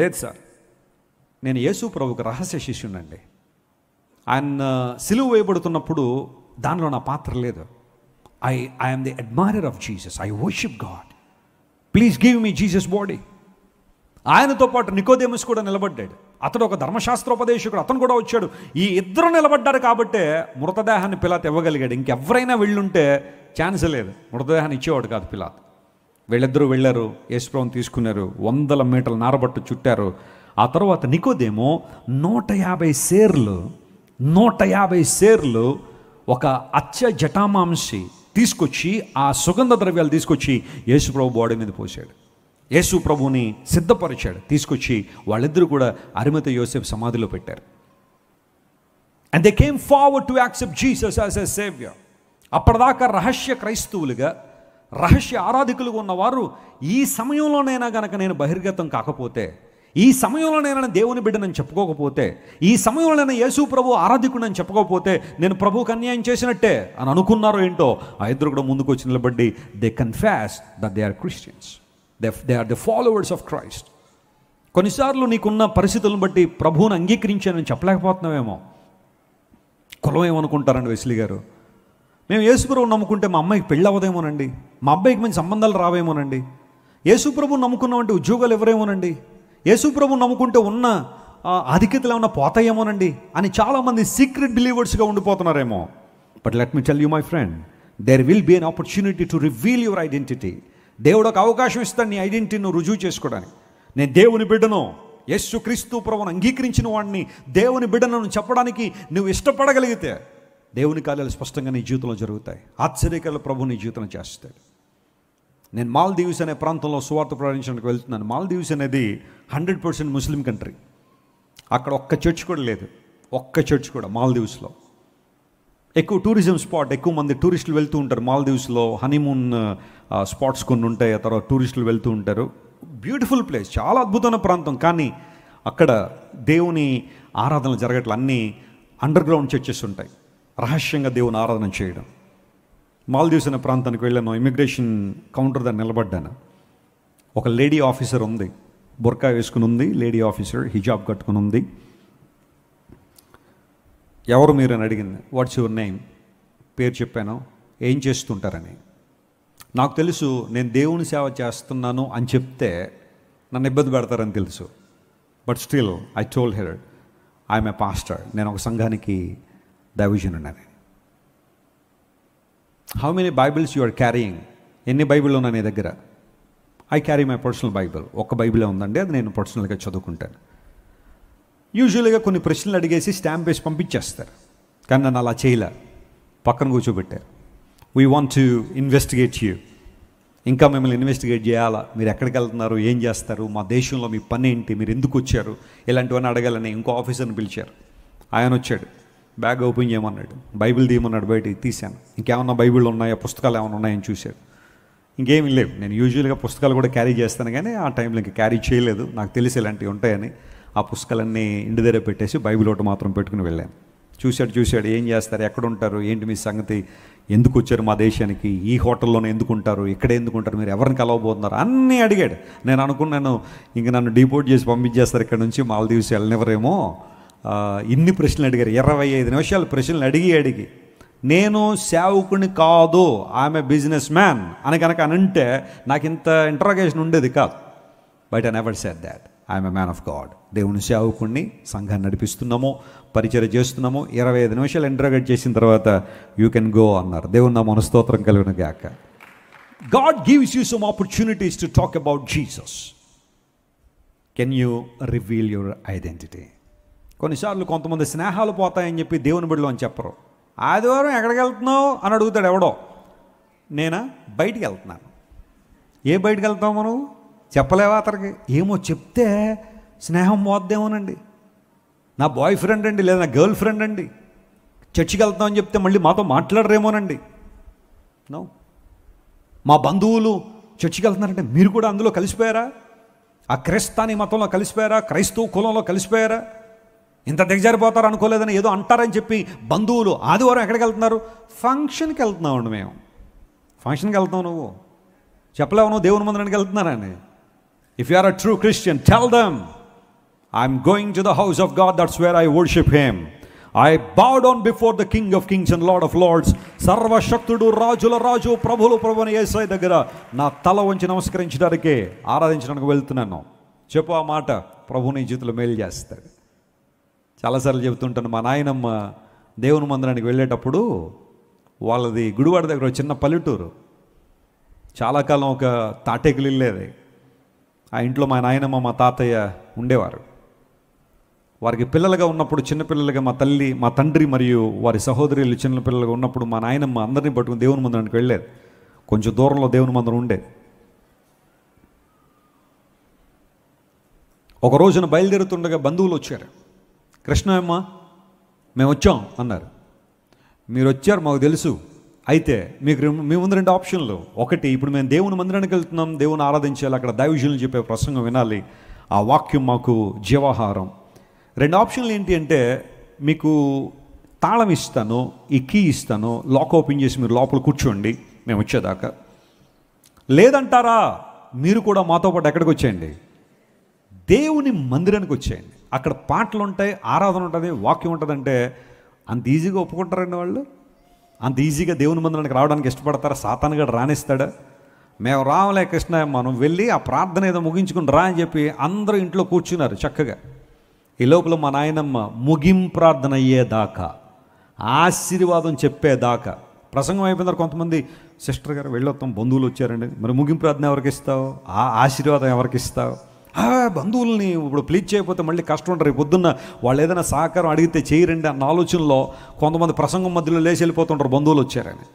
లేదు సార్, నేను యేసు ప్రభువుకి రహస్య శిష్యునండి. ఆయన సిలువ వేయబడుతున్నప్పుడు దానిలో నా పాత్ర లేదు. I'm the admirer of Jesus, I worship God, please give me Jesus body. ఆయనతో పాటు నికోదేమస్ కూడా నిలబడ్డాడు. అతడు ఒక ధర్మశాస్త్రోపదేశకుడు, అతను కూడా వచ్చాడు. ఈ ఇద్దరు నిలబడ్డారు కాబట్టే మృతదేహాన్ని పిలాతు ఇవ్వగలిగాడు. ఇంకెవరైనా వెళ్ళుంటే ఛాన్స్ లేదు, మృతదేహాన్ని ఇచ్చేవాడు కాదు పిలాతు. వీళ్ళిద్దరూ వెళ్ళారు, యేసుప్రభువుని తీసుకున్నారు, 100 మీటర్ల నారబట్టు చుట్టారు. ఆ తర్వాత నికోదేమో 150 సేర్లు ఒక అచ్చ జటామాంసి తీసుకొచ్చి ఆ సుగంధ ద్రవ్యాలు తీసుకొచ్చి యేసుప్రభు బాడీ మీద పోసాడు. యేసు ప్రభువుని సిద్ధపరిచాడు, తీసుకొచ్చి వాళ్ళిద్దరూ కూడా అరిమథె యోసేపు సమాధిలో పెట్టారు. And they came forward to accept Jesus as a saviour. అప్పటిదాకా రహస్య క్రైస్తవులుగా, రహస్య ఆరాధికులుగా ఉన్నవారు ఈ సమయంలోనైనా గనక నేను బహిర్గతం కాకపోతే, ఈ సమయంలోనైనా దేవుని బిడ్డనని చెప్పుకోకపోతే, ఈ సమయంలోనైనా యేసు ప్రభు ఆరాధికుడని చెప్పుకోకపోతే నేను ప్రభువుకు అన్యాయం చేసినట్టే అని అనుకున్నారో ఏంటో, ఆ ఇద్దరు కూడా ముందుకు వచ్చి నిలబడి they confess that they are Christians, they are the followers of Christ. కొన్నిసార్లు నీకున్న పరిస్థితులను బట్టి ప్రభువుని అంగీకరించానని చెప్పలేకపోతున్నావేమో. కులం ఏమనుకుంటారండి వెస్లీ గారు? మేము యేసుప్రభువు నమ్ముకుంటే మా అమ్మాయికి పెళ్ళి అవ్వదేమోనండి, మా అబ్బాయికి మంచి సంబంధాలు రావేమోనండి, యేసుప్రభువు నమ్ముకున్నామంటే ఉద్యోగాలు ఎవరేమోనండి, యేసుప్రభువు నమ్ముకుంటే ఉన్న ఆధిక్యతలు ఏమన్నా పోతాయేమోనండి అని చాలామంది సీక్రెట్ బిలీవర్స్గా ఉండిపోతున్నారేమో. But let me tell you my friend, there will be an opportunity to reveal your identity. దేవుడు ఒక అవకాశం ఇస్తాడు నీ ఐడెంటిటీని రుజువు చేసుకోవడానికి. నేను దేవుని బిడ్డను, యేసు క్రీస్తు ప్రభువును అంగీకరించిన వాడిని, దేవుని బిడ్డను చెప్పడానికి నువ్వు ఇష్టపడగలిగితే దేవుని కార్యాలు స్పష్టంగా నీ జీవితంలో జరుగుతాయి. ఆశ్చర్యకర ప్రభు నీ జీవితంలో చేస్తాడు. నేను మాల్దీవ్స్ అనే ప్రాంతంలో సువార్త ప్రకటించడానికి వెళ్తున్నాను. మాల్దీవ్స్ అనేది 100% ముస్లిం కంట్రీ. అక్కడ ఒక్క చర్చ్ కూడా లేదు, ఒక్క చర్చ్ కూడా మాల్దీవ్స్లో. ఎక్కువ టూరిజం స్పాట్, ఎక్కువ మంది టూరిస్టులు వెళ్తూ ఉంటారు మాల్దీవ్స్లో. హనీమూన్ స్పాట్స్ కొన్ని ఉంటాయి, ఆ తర్వాత టూరిస్టులు వెళ్తూ ఉంటారు. బ్యూటిఫుల్ ప్లేస్, చాలా అద్భుతమైన ప్రాంతం. కానీ అక్కడ దేవుని ఆరాధనలు జరగట్లేదు. అన్నీ అండర్ గ్రౌండ్ చర్చెస్ ఉంటాయి, రహస్యంగా దేవుని ఆరాధన చేయడం. మాల్దీవ్స్ అనే ప్రాంతానికి వెళ్ళాను. ఇమిగ్రేషన్ కౌంటర్ దగ్గర నిలబడ్డాను. ఒక లేడీ ఆఫీసర్ ఉంది, బుర్కా వేసుకుని ఉంది. లేడీ ఆఫీసర్ హిజాబ్ కట్టుకుని ఉంది. ఎవరు మీరు అని అడిగింది. వాట్స్ యువర్ నేమ్, పేరు చెప్పాను. ఏం చేస్తుంటారని. నాకు తెలుసు నేను దేవుని సేవ చేస్తున్నాను అని చెప్తే నన్ను ఇబ్బంది పెడతారని తెలుసు. But still I told her I'm a pastor, నేను ఒక సంఘానికి దైవజనుడని. How many Bibles you are carrying, ఎన్ని బైబిల్ ఉన్నాయి నీ దగ్గర? I carry my personal Bible. ఒక్క బైబిలే ఉందండి, అది నేను పర్సనల్గా చదువుకుంటాను. యూజువల్గా కొన్ని ప్రశ్నలు అడిగేసి స్టాంప్ వేసి పంపించేస్తారు. కానీ నన్ను అలా చేయలే, పక్కన కూర్చోబెట్టారు. We want to investigate you, ఇంకా మిమ్మల్ని ఇన్వెస్టిగేట్ చేయాలా, మీరు ఎక్కడికి వెళ్తున్నారు, ఏం చేస్తారు, మా దేశంలో మీ పని ఏంటి, మీరు ఎందుకు వచ్చారు, ఇలాంటివన్నీ అడగాలని ఇంకో ఆఫీసర్ని పిలిచారు. ఆయన వచ్చాడు, బ్యాగ్ ఓపెన్ చేయమన్నాడు, బైబిల్ తీయమన్నాడు. బయటికి తీశాను. ఇంకేమన్నా బైబిల్ ఉన్నాయా, పుస్తకాలు ఏమైనా ఉన్నాయని చూశాడు. ఇంకేమీ లేవు. నేను యూజువల్గా పుస్తకాలు కూడా క్యారీ చేస్తాను, కానీ ఆ టైంలో ఇంకా క్యారీ చేయలేదు. నాకు తెలిసి ఇలాంటివి ఉంటాయని ఆ పుస్తకాలన్నీ ఇంటి దగ్గర పెట్టేసి బైబిల్ ఒకటి మాత్రం పెట్టుకుని వెళ్ళాను. చూశాడు, ఏం చేస్తారు, ఎక్కడ ఉంటారు, ఏంటి మీ సంగతి, ఎందుకు వచ్చారు మా దేశానికి, ఈ హోటల్లోనే ఎందుకు ఉంటారు, ఇక్కడే ఎందుకు ఉంటారు, మీరు ఎవరిని కలవబోతున్నారు, అన్నీ అడిగాడు. నేను అనుకున్నాను ఇంక నన్ను డిపోర్ట్ చేసి పంపించేస్తారు ఇక్కడ నుంచి, మాల్దీవ్స్ వెళ్ళనివ్వరేమో. ఇన్ని ప్రశ్నలు అడిగారు, 25 నిమిషాలు ప్రశ్నలు అడిగి నేను సేవకుని కాదు, ఆమె బిజినెస్ మ్యాన్ అని కనుక అనంటే నాకు ఇంత ఇంటరాగేషన్ ఉండేది కాదు. But I never said that. I'm a man of God. దేవుని సేవకుడిని, సంఘాన్ని నడిపిస్తున్నాము, పరిచయం చేస్తున్నాము. 25 నిమిషాలు ఇంటరాగేట్ చేసిన తర్వాత యూ కెన్ గో అన్నారు. దేవుని నా మనస్తోత్రం కలిగిన గాక. God gives you some opportunities to talk about Jesus. Can you reveal your identity? కొన్నిసార్లు కొంతమంది స్నేహాలు పోతాయని చెప్పి దేవుని బిడ్డలు అని చెప్పరు. ఆదివారం ఎక్కడికి వెళ్తున్నావు అని అడుగుతాడు ఎవడో. నేనా బయటికి వెళ్తున్నాను. ఏ బయటికి వెళ్తావు మనం చెప్పలేవా అతనికి? ఏమో చెప్తే స్నేహం పోద్దేమోనండి. నా బాయ్ ఫ్రెండ్ అండి, లేదా నా గర్ల్ ఫ్రెండ్ అండి, చర్చికి వెళ్తామని చెప్తే మళ్ళీ మాతో మాట్లాడరేమోనండి. నో, మా బంధువులు చర్చికి వెళ్తున్నారంటే మీరు కూడా అందులో కలిసిపోయారా? ఆ క్రైస్తాని మతంలో కలిసిపోయారా? క్రైస్తవ కులంలో కలిసిపోయారా? ఇంత దిగజారిపోతారు అనుకోలేదని ఏదో అంటారని చెప్పి బంధువులు ఆదివారం ఎక్కడికి వెళ్తున్నారు? ఫంక్షన్కి వెళ్తున్నామండి మేము. ఫంక్షన్కి వెళ్తావు, నువ్వు చెప్పలేవు నువ్వు దేవుని మందిరానికి వెళ్తున్నారని. If you are a true Christian, tell them I'm going to the house of God, that's where I worship him. I bow down before the King of kings and Lord of lords. సర్వశక్తుడు, రాజుల రాజు, ప్రభువుల ప్రభు అయిన యేసయ్య దగ్గర నా తల వంచి నమస్కరించడానికే, ఆరాధించడానికి వెళ్తున్నాను. చెప్పు ఆ మాట, ప్రభు నీ జీవితంలో మేలు చేస్తాడు. చాలాసార్లు చెబుతుంటాను, మా నాయనమ్మ దేవుని మందిరానికి వెళ్ళేటప్పుడు వాళ్ళది గుడివాడ దగ్గర ఒక చిన్న పల్లెటూరు. చాలా కాలం ఒక తాటేకులు వెళ్ళేది. ఆ ఇంట్లో మా నాయనమ్మ, మా తాతయ్య ఉండేవారు. వారికి పిల్లలుగా ఉన్నప్పుడు, చిన్నపిల్లలుగా మా తండ్రి మరియు వారి సహోదరులు చిన్నపిల్లలుగా ఉన్నప్పుడు మా నాయనమ్మ అందరినీ పట్టుకుని దేవుని మందిరానికి వెళ్ళేది. కొంచెం దూరంలో దేవుని మందిరం ఉండేది. ఒక రోజున బయలుదేరుతుండగా బంధువులు వచ్చారు. కృష్ణమ్మ, మేము వచ్చాం అన్నారు. మీరు వచ్చారు మాకు తెలుసు, అయితే మీ ముందు 2 ఆప్షన్లు. ఒకటి, ఇప్పుడు మేము దేవుని మందిరానికి వెళ్తున్నాం, దేవుని ఆరాధించాలి, అక్కడ దైవజనులు చెప్పే ప్రసంగం వినాలి, ఆ వాక్యం మాకు జీవాహారం. 2 ఆప్షన్లు ఏంటి అంటే, మీకు తాళం ఇస్తాను, ఈ కీ ఇస్తాను, లాక్ ఓపెన్ చేసి మీరు లోపల కూర్చోండి మేము వచ్చేదాకా. లేదంటారా, మీరు కూడా మాతో పాటు ఎక్కడికి వచ్చేయండి, దేవుని మందిరానికి వచ్చేయండి. అక్కడ పాటలు ఉంటాయి, ఆరాధన ఉంటుంది, వాక్యం ఉంటుందంటే అంత ఈజీగా ఒప్పుకుంటారండి వాళ్ళు? అంత ఈజీగా దేవుని మందిరానికి రావడానికి ఇష్టపడతారా? సాతాను గడు రానిస్తాడా? మేము రావలే కృష్ణ, మనం వెళ్ళి ఆ ప్రార్థన ఏదో ముగించుకుని రా అని చెప్పి అందరూ ఇంట్లో కూర్చున్నారు చక్కగా. ఈ లోపల మా నాయనమ్మ ముగింప్రార్థన అయ్యేదాకా, ఆశీర్వాదం చెప్పేదాకా, ప్రసంగం అయిపోయిన తర్వాత కొంతమంది సిస్టర్ గారు వెళ్ళొస్తాం, బంధువులు వచ్చారండి, మరి ముగింప్రార్థన ఎవరికి ఇస్తావు? ఆ ఆశీర్వాదం ఎవరికి ఇస్తావు? బంధువుల్ని ఇప్పుడు ప్లీజ్ చేయకపోతే మళ్ళీ కష్టం ఉంటుంది, రేపు పొద్దున్న వాళ్ళు ఏదైనా సహకారం అడిగితే చేయరండి అన్న ఆలోచనలో కొంతమంది ప్రసంగం మధ్యలో లేచి వెళ్ళిపోతుంటారు బంధువులు వచ్చారని.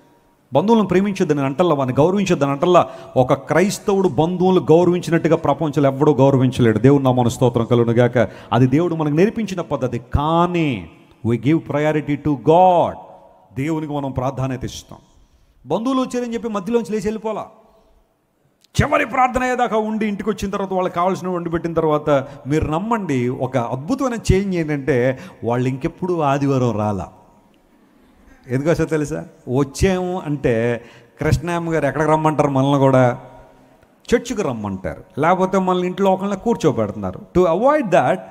బంధువులను ప్రేమించొద్దని అంటల్లా, వాడిని గౌరవించొద్దని అంటల్లా. ఒక క్రైస్తవుడు బంధువులు గౌరవించినట్టుగా ప్రపంచంలో ఎవడూ గౌరవించలేడు. దేవుడు నామమున స్తోత్రం కలుగును గాక. అది దేవుడు మనకు నేర్పించిన పద్ధతి. కానీ we give priority to God. దేవునికి మనం ప్రాధాన్యత ఇస్తాం. బంధువులు వచ్చారని చెప్పి మధ్యలోంచి లేచి వెళ్ళిపోలా. చివరి ప్రార్థన అయ్యేదాకా ఉండి ఇంటికి వచ్చిన తర్వాత వాళ్ళకి కావాల్సిన వండి పెట్టిన తర్వాత మీరు నమ్మండి, ఒక అద్భుతమైన చేంజ్ ఏంటంటే వాళ్ళు ఇంకెప్పుడు ఆదివారం రాలా. ఎందుకోసో తెలుసా? వచ్చాము అంటే కృష్ణమ్మ గారు ఎక్కడికి రమ్మంటారు? మనల్ని కూడా చర్చికి రమ్మంటారు, లేకపోతే మనల్ని ఇంట్లో ఒకళ్ళని కూర్చోబెడుతున్నారు. To avoid that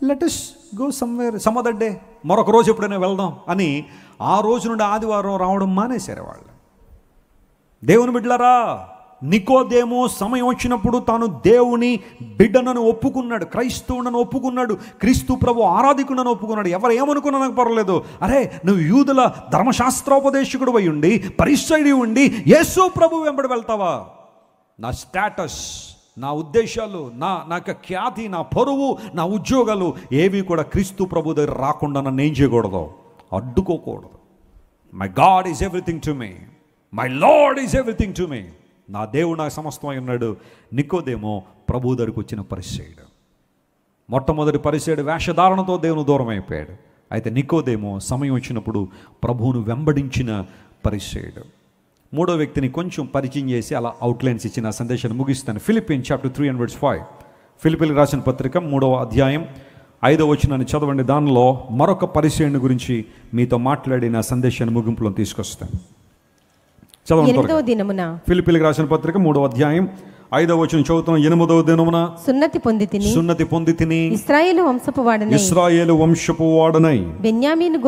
let us go somewhere some other day, మరొక రోజు ఎప్పుడైనా వెళ్దాం అని ఆ రోజు నుండి ఆదివారం రావడం మానేశారు వాళ్ళు. దేవుని బిడ్డలారా, నికోదేము సమయం వచ్చినప్పుడు తాను దేవుని బిడ్డనని ఒప్పుకున్నాడు, క్రైస్తవునని ఒప్పుకున్నాడు, క్రీస్తు ప్రభు ఆరాధికుడని ఒప్పుకున్నాడు. ఎవరు ఏమనుకున్నా నాకు పర్వాలేదు, అరే నువ్వు యూదుల ధర్మశాస్త్రోపదేశకుడు అయి ఉండి, పరిసయ్యుడి ఉండి యేసు ప్రభు వెంబడి వెళ్తావా? నా స్టేటస్, నా ఉద్దేశాలు, నా ఖ్యాతి, నా పరువు, నా ఉద్యోగాలు ఏవి కూడా క్రీస్తు ప్రభు దగ్గర రాకుండా నన్ను ఏం చేయకూడదు, అడ్డుకోకూడదు. My God is everything to me, my Lord is everything to me. నా దేవుడు నాకు సమస్తమై ఉన్నాడు. నికోదేమో ప్రభు దగ్గరికి వచ్చిన పరిసయ్యుడు. మొట్టమొదటి పరిసయ్యుడు వేషధారణతో దేవుని దూరం అయిపోయాడు. అయితే నికోదేమో సమయం వచ్చినప్పుడు ప్రభువును వెంబడించిన పరిసయ్యుడు. మూడో వ్యక్తిని కొంచెం పరిచయం చేసి అలా అవుట్లైన్స్ ఇచ్చిన సందేశాన్ని ముగిస్తాను. Philippians chapter 3:5. ఫిలిప్పీయులకు రాసిన పత్రిక 3వ అధ్యాయం 5వ వచనాన్ని చదవండి. దానిలో మరొక పరిసయ్యుని గురించి మీతో మాట్లాడిన సందేశాన్ని ముగింపులో తీసుకొస్తాను. చదవండి. ఫిలిప్పీయులకు రాసిన పత్రిక 3వ అధ్యాయం 5వ వచనం చదువుతున్నాం. 8వ దినమున సున్నతి పొందితిని ఇశ్రాయేలు వంశపు వాడనై బెన్యామీను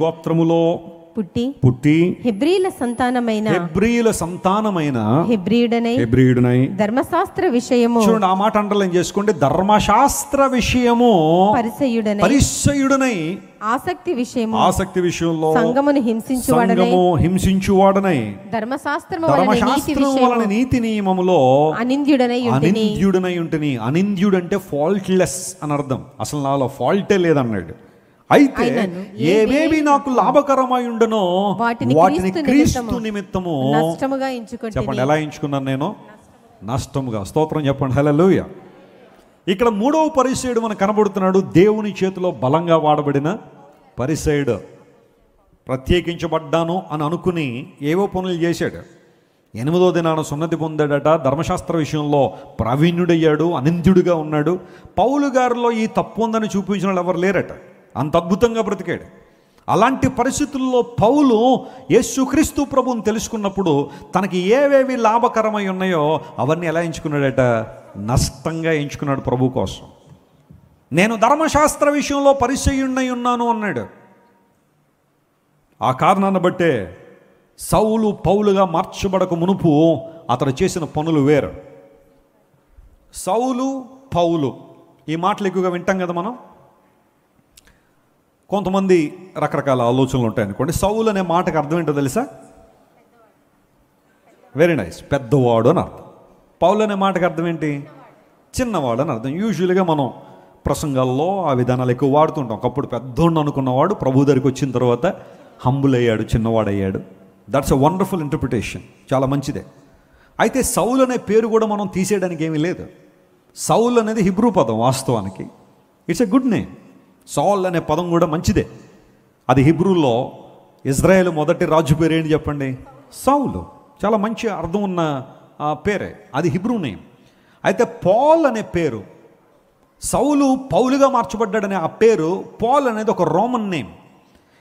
గోత్రములో పుట్టి హెబ్రీల సంతానమైన హెబ్రీయుడనై ధర్మశాస్త్ర విషయము, చూడండి ఆ మాట అండర్లైన్ చేసుకోండి, ధర్మశాస్త్ర విషయము పరిసయ్యుడనై ఆసక్తి విషయంలో సంఘమును హింసించువాడనై ధర్మశాస్త్రము వలన నీతి నియమములో అనింద్యుడనై ఉంటిని. అనింద్యుడు అంటే ఫాల్ట్లెస్ అని అర్థం. అసలు నాలో ఫాల్టే లేదన్నాడు. అయితే ఏవేవి నాకు లాభకరమై ఉండనో వాటిని క్రీస్తు నిమిత్తము చెప్పండి. ఎలా ఎంచుకున్నాను నేను? నష్టముగా. స్తోత్రం చెప్పండి. హల్లెలూయా. ఇక్కడ మూడవ పరిసయ్యుడు మనకు కనబడుతున్నాడు. దేవుని చేతిలో బలంగా వాడబడిన పరిసయ్యుడు. ప్రత్యేకించబడ్డాను అని అనుకుని ఏవో పనులు చేశాడు. 8వ దినాన సున్నతి పొందాడట, ధర్మశాస్త్ర విషయంలో ప్రావీణ్యుడయ్యాడు, అనింద్యుడిగా ఉన్నాడు. పౌలు గారిలో ఈ తప్పు ఉందని చూపించిన వాళ్ళు ఎవరు లేరట, అంత అద్భుతంగా బ్రతికాడు. అలాంటి పరిస్థితుల్లో పౌలు యేసుక్రీస్తు ప్రభువుని తెలుసుకున్నప్పుడు తనకి ఏవేవి లాభకరమై ఉన్నాయో అవన్నీ ఎలా ఎంచుకున్నాడట? నష్టంగా ఎంచుకున్నాడు ప్రభు కోసం. నేను ధర్మశాస్త్ర విషయంలో పరిసయ్యుడై ఉన్నాను అన్నాడు. ఆ కారణాన్ని బట్టే సౌలు పౌలుగా మార్చబడక మునుపు అతడు చేసిన పనులు వేరు. సౌలు పౌలు ఈ మాటలు ఎక్కువగా వింటాం కదా మనం. కొంతమంది రకరకాల ఆలోచనలు ఉంటాయి అనుకోండి. సౌలు అనే మాటకు అర్థం ఏంటో తెలుసా? వెరీ నైస్, పెద్దవాడు అని అర్థం. పౌలు అనే మాటకు అర్థం ఏంటి? చిన్నవాడు అని అర్థం. యూజువల్గా మనం ప్రసంగాల్లో ఆ విధానాలు ఎక్కువ వాడుతుంటాం. ఒకప్పుడు పెద్దోడు అనుకున్నవాడు ప్రభు దగ్గరికి వచ్చిన తర్వాత హంబుల్ అయ్యాడు, చిన్నవాడయ్యాడు. దట్స్ అ వండర్ఫుల్ ఇంటర్ప్రిటేషన్, చాలా మంచిదే. అయితే సౌలు అనే పేరు కూడా మనం తీసేయడానికి ఏమీ లేదు. సౌలు అనేది హిబ్రూ పదం, వాస్తవానికి it's a good name. Saul అనే పదం కూడా మంచిదే. అది హిబ్రూలో ఇజ్రాయేల్ మొదటి రాజు పేరు ఏంటి చెప్పండి? సౌలు. చాలా మంచి అర్థం ఉన్న పేరే, అది హిబ్రూ నేమ్. అయితే పాల్ అనే పేరు, సౌలు పౌలుగా మార్చబడ్డాడనే ఆ పేరు పాల్ అనేది ఒక రోమన్ నేమ్.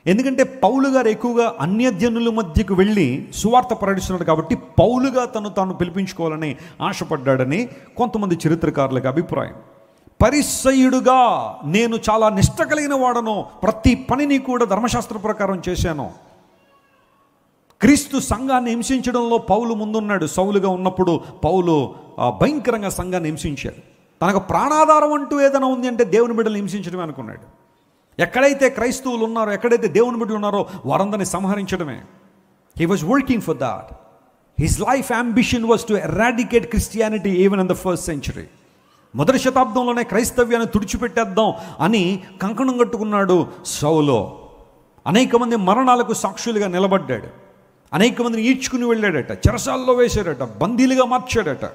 ఎందుకంటే పౌలు గారు ఎక్కువగా అన్యజనుల మధ్యకు వెళ్ళి సువార్త ప్రకటిస్తున్నాడు కాబట్టి పౌలుగా తాను పిలిపించుకోవాలని ఆశపడ్డాడని కొంతమంది చరిత్రకారులకు అభిప్రాయం. పరిసయ్యుడుగా నేను చాలా నిష్ట కలిగిన వాడను, ప్రతి పనిని కూడా ధర్మశాస్త్ర ప్రకారం చేశాను. క్రీస్తు సంఘాన్ని హింసించడంలో పౌలు ముందున్నాడు. సౌలుగా ఉన్నప్పుడు పౌలు భయంకరంగా సంఘాన్ని హింసించాడు. తనకు ప్రాణాధారం అంటూ ఏదైనా ఉంది అంటే దేవుని బిడ్డలు హింసించడమే అనుకున్నాడు. ఎక్కడైతే క్రైస్తవులు ఉన్నారో, ఎక్కడైతే దేవుని బిడ్డలు ఉన్నారో వారందరినీ సంహరించడమే. He was working for that. His life ambition was to eradicate Christianity even in the first century. మొదటి శతాబ్దంలోనే క్రైస్తవ్యాన్ని తుడిచిపెట్టేద్దాం అని కంకణం కట్టుకున్నాడు సౌలు. అనేక మంది మరణాలకు సాక్షులుగా నిలబడ్డాడు. అనేక మందిని ఈడ్చుకుని వెళ్ళాడట, చెరసాల్లో వేశాడట, బందీలుగా మార్చాడట.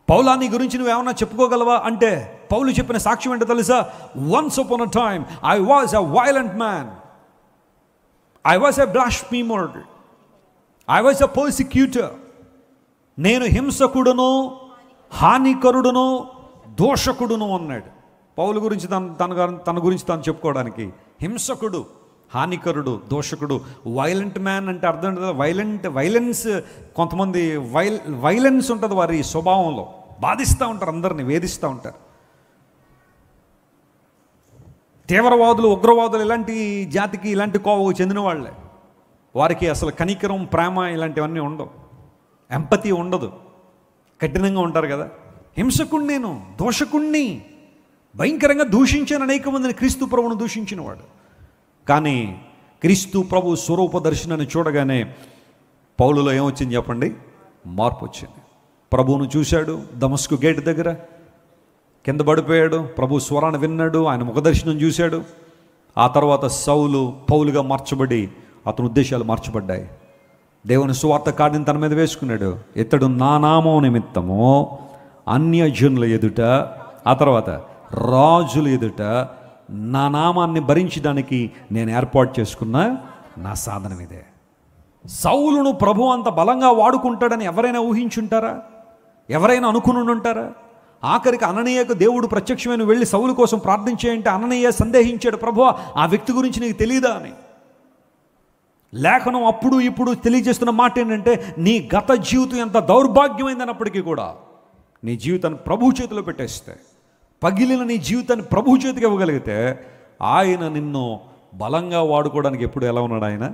పౌలా, నీ గురించి నువ్వేమన్నా చెప్పుకోగలవా అంటే పౌలు చెప్పిన సాక్ష్యం ఏంటో తెలుసా? Once upon a time I was a violent man, I was a blasphemer, I was a persecutor. నేను హింసకుడును, హానికరుడును, దోషకుడును అన్నాడు. పౌలు గురించి తన గురించి తాను చెప్పుకోవడానికి హింసకుడు, హానికరుడు, దోషకుడు. వైలెంట్ మ్యాన్ అంటే అర్థం ఉంటుంది. వైలెన్స్, కొంతమంది వైలెన్స్ ఉంటుంది వారి స్వభావంలో. బాధిస్తూ ఉంటారు, అందరినీ వేధిస్తూ ఉంటారు. తీవ్రవాదులు, ఉగ్రవాదులు ఇలాంటి జాతికి, ఇలాంటి కోవకు చెందిన వాళ్ళే. వారికి అసలు కనికరం, ప్రేమ ఇలాంటివన్నీ ఉండవు. ఎంపతి ఉండదు, కఠినంగా ఉంటారు కదా. హింసకుణ్ణి నేను, దోషకుణ్ణి, భయంకరంగా దూషించాను అనేక మందిని. క్రీస్తు ప్రభువును దూషించిన వాడు. కానీ క్రీస్తు ప్రభు స్వరూప దర్శనాన్ని చూడగానే పౌలులో ఏమొచ్చింది చెప్పండి? మార్పు వచ్చింది. ప్రభువును చూశాడు దమస్కు గేట్ దగ్గర, కింద పడిపోయాడు. ప్రభు స్వరాన్ని విన్నాడు, ఆయన ముఖదర్శనం చూశాడు. ఆ తర్వాత సౌలు పౌలుగా మార్చబడి అతని ఉద్దేశాలు మార్చబడ్డాయి. దేవుని సువార్త కార్డుని తన మీద వేసుకున్నాడు. ఇతడు నా నామం నిమిత్తము అన్యజనుల ఎదుట, ఆ తర్వాత రాజుల ఎదుట నా నామాన్ని భరించడానికి నేను ఏర్పాటు చేసుకున్న నా సాధనం ఇదే. సౌలును ప్రభు అంత బలంగా వాడుకుంటాడని ఎవరైనా ఊహించుంటారా? ఎవరైనా అనుకుని ఉంటారా? ఆఖరికి అననీయకు దేవుడు ప్రత్యక్షమైన వెళ్ళి సౌలు కోసం ప్రార్థించేయంటే అననీయ సందేహించాడు, ప్రభువా ఆ వ్యక్తి గురించి నీకు తెలియదా అని. లేఖనం అప్పుడు ఇప్పుడు తెలియజేస్తున్న మాట ఏంటంటే, నీ గత జీవితం ఎంత దౌర్భాగ్యమైందన్నప్పటికీ కూడా నీ జీవితాన్ని ప్రభు చేతిలో పెట్టేస్తే, పగిలిన నీ జీవితాన్ని ప్రభు చేతికి ఇవ్వగలిగితే ఆయన నిన్ను బలంగా వాడుకోవడానికి ఎప్పుడు ఎలా ఉన్నాడు? ఆయన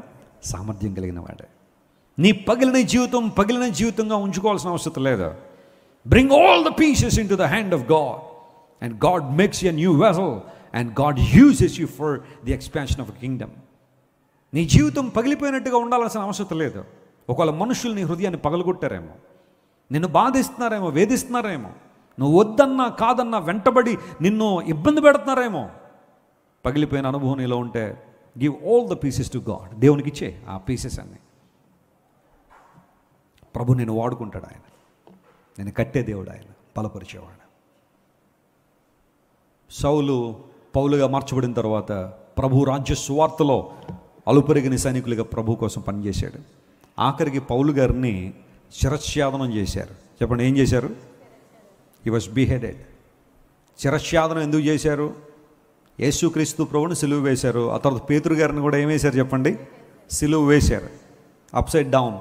సామర్థ్యం కలిగిన వాడే. నీ పగిలిన జీవితంగా ఉంచుకోవాల్సిన అవసరం లేదు. Bring all the pieces in to the hand of God and God makes you a new vessel and God uses you for the expansion of a Kingdom. నీ జీవితం పగిలిపోయినట్టుగా ఉండాల్సిన అవసరం లేదు. ఒకవేళ మనుషులు నీ హృదయాన్ని పగలగొట్టారేమో, నిన్ను బాధిస్తున్నారేమో, వేధిస్తున్నారేమో, నువ్వు వద్దన్నా కాదన్నా వెంటబడి నిన్ను ఇబ్బంది పెడుతున్నారేమో, పగిలిపోయిన అనుభవం నీలో ఉంటే give all the pieces to God. దేవునికి ఇచ్చే ఆ పీసెస్ అన్ని. ప్రభు నేను వాడుకుంటాడు. ఆయన నేను కట్టే దేవుడు, ఆయన బలపరిచేవాడు. సౌలు పౌలుగా మార్చబడిన తర్వాత ప్రభు రాజ్య సువార్తలో అలుపెరిగిన సైనికులుగా ప్రభు కోసం పనిచేశాడు. ఆఖరికి పౌలు గారిని శిరచ్ఛేదనం చేశారు. చెప్పండి, ఏం చేశారు? He was beheaded. శిరచ్ఛేదనం ఎందుకు చేశారు? యేసుక్రీస్తు ప్రభువుని సిలువ వేశారు. ఆ తర్వాత పేతురు గారిని కూడా ఏం వేశారు చెప్పండి? సిలువ వేశారు, అప్సైడ్ డౌన్.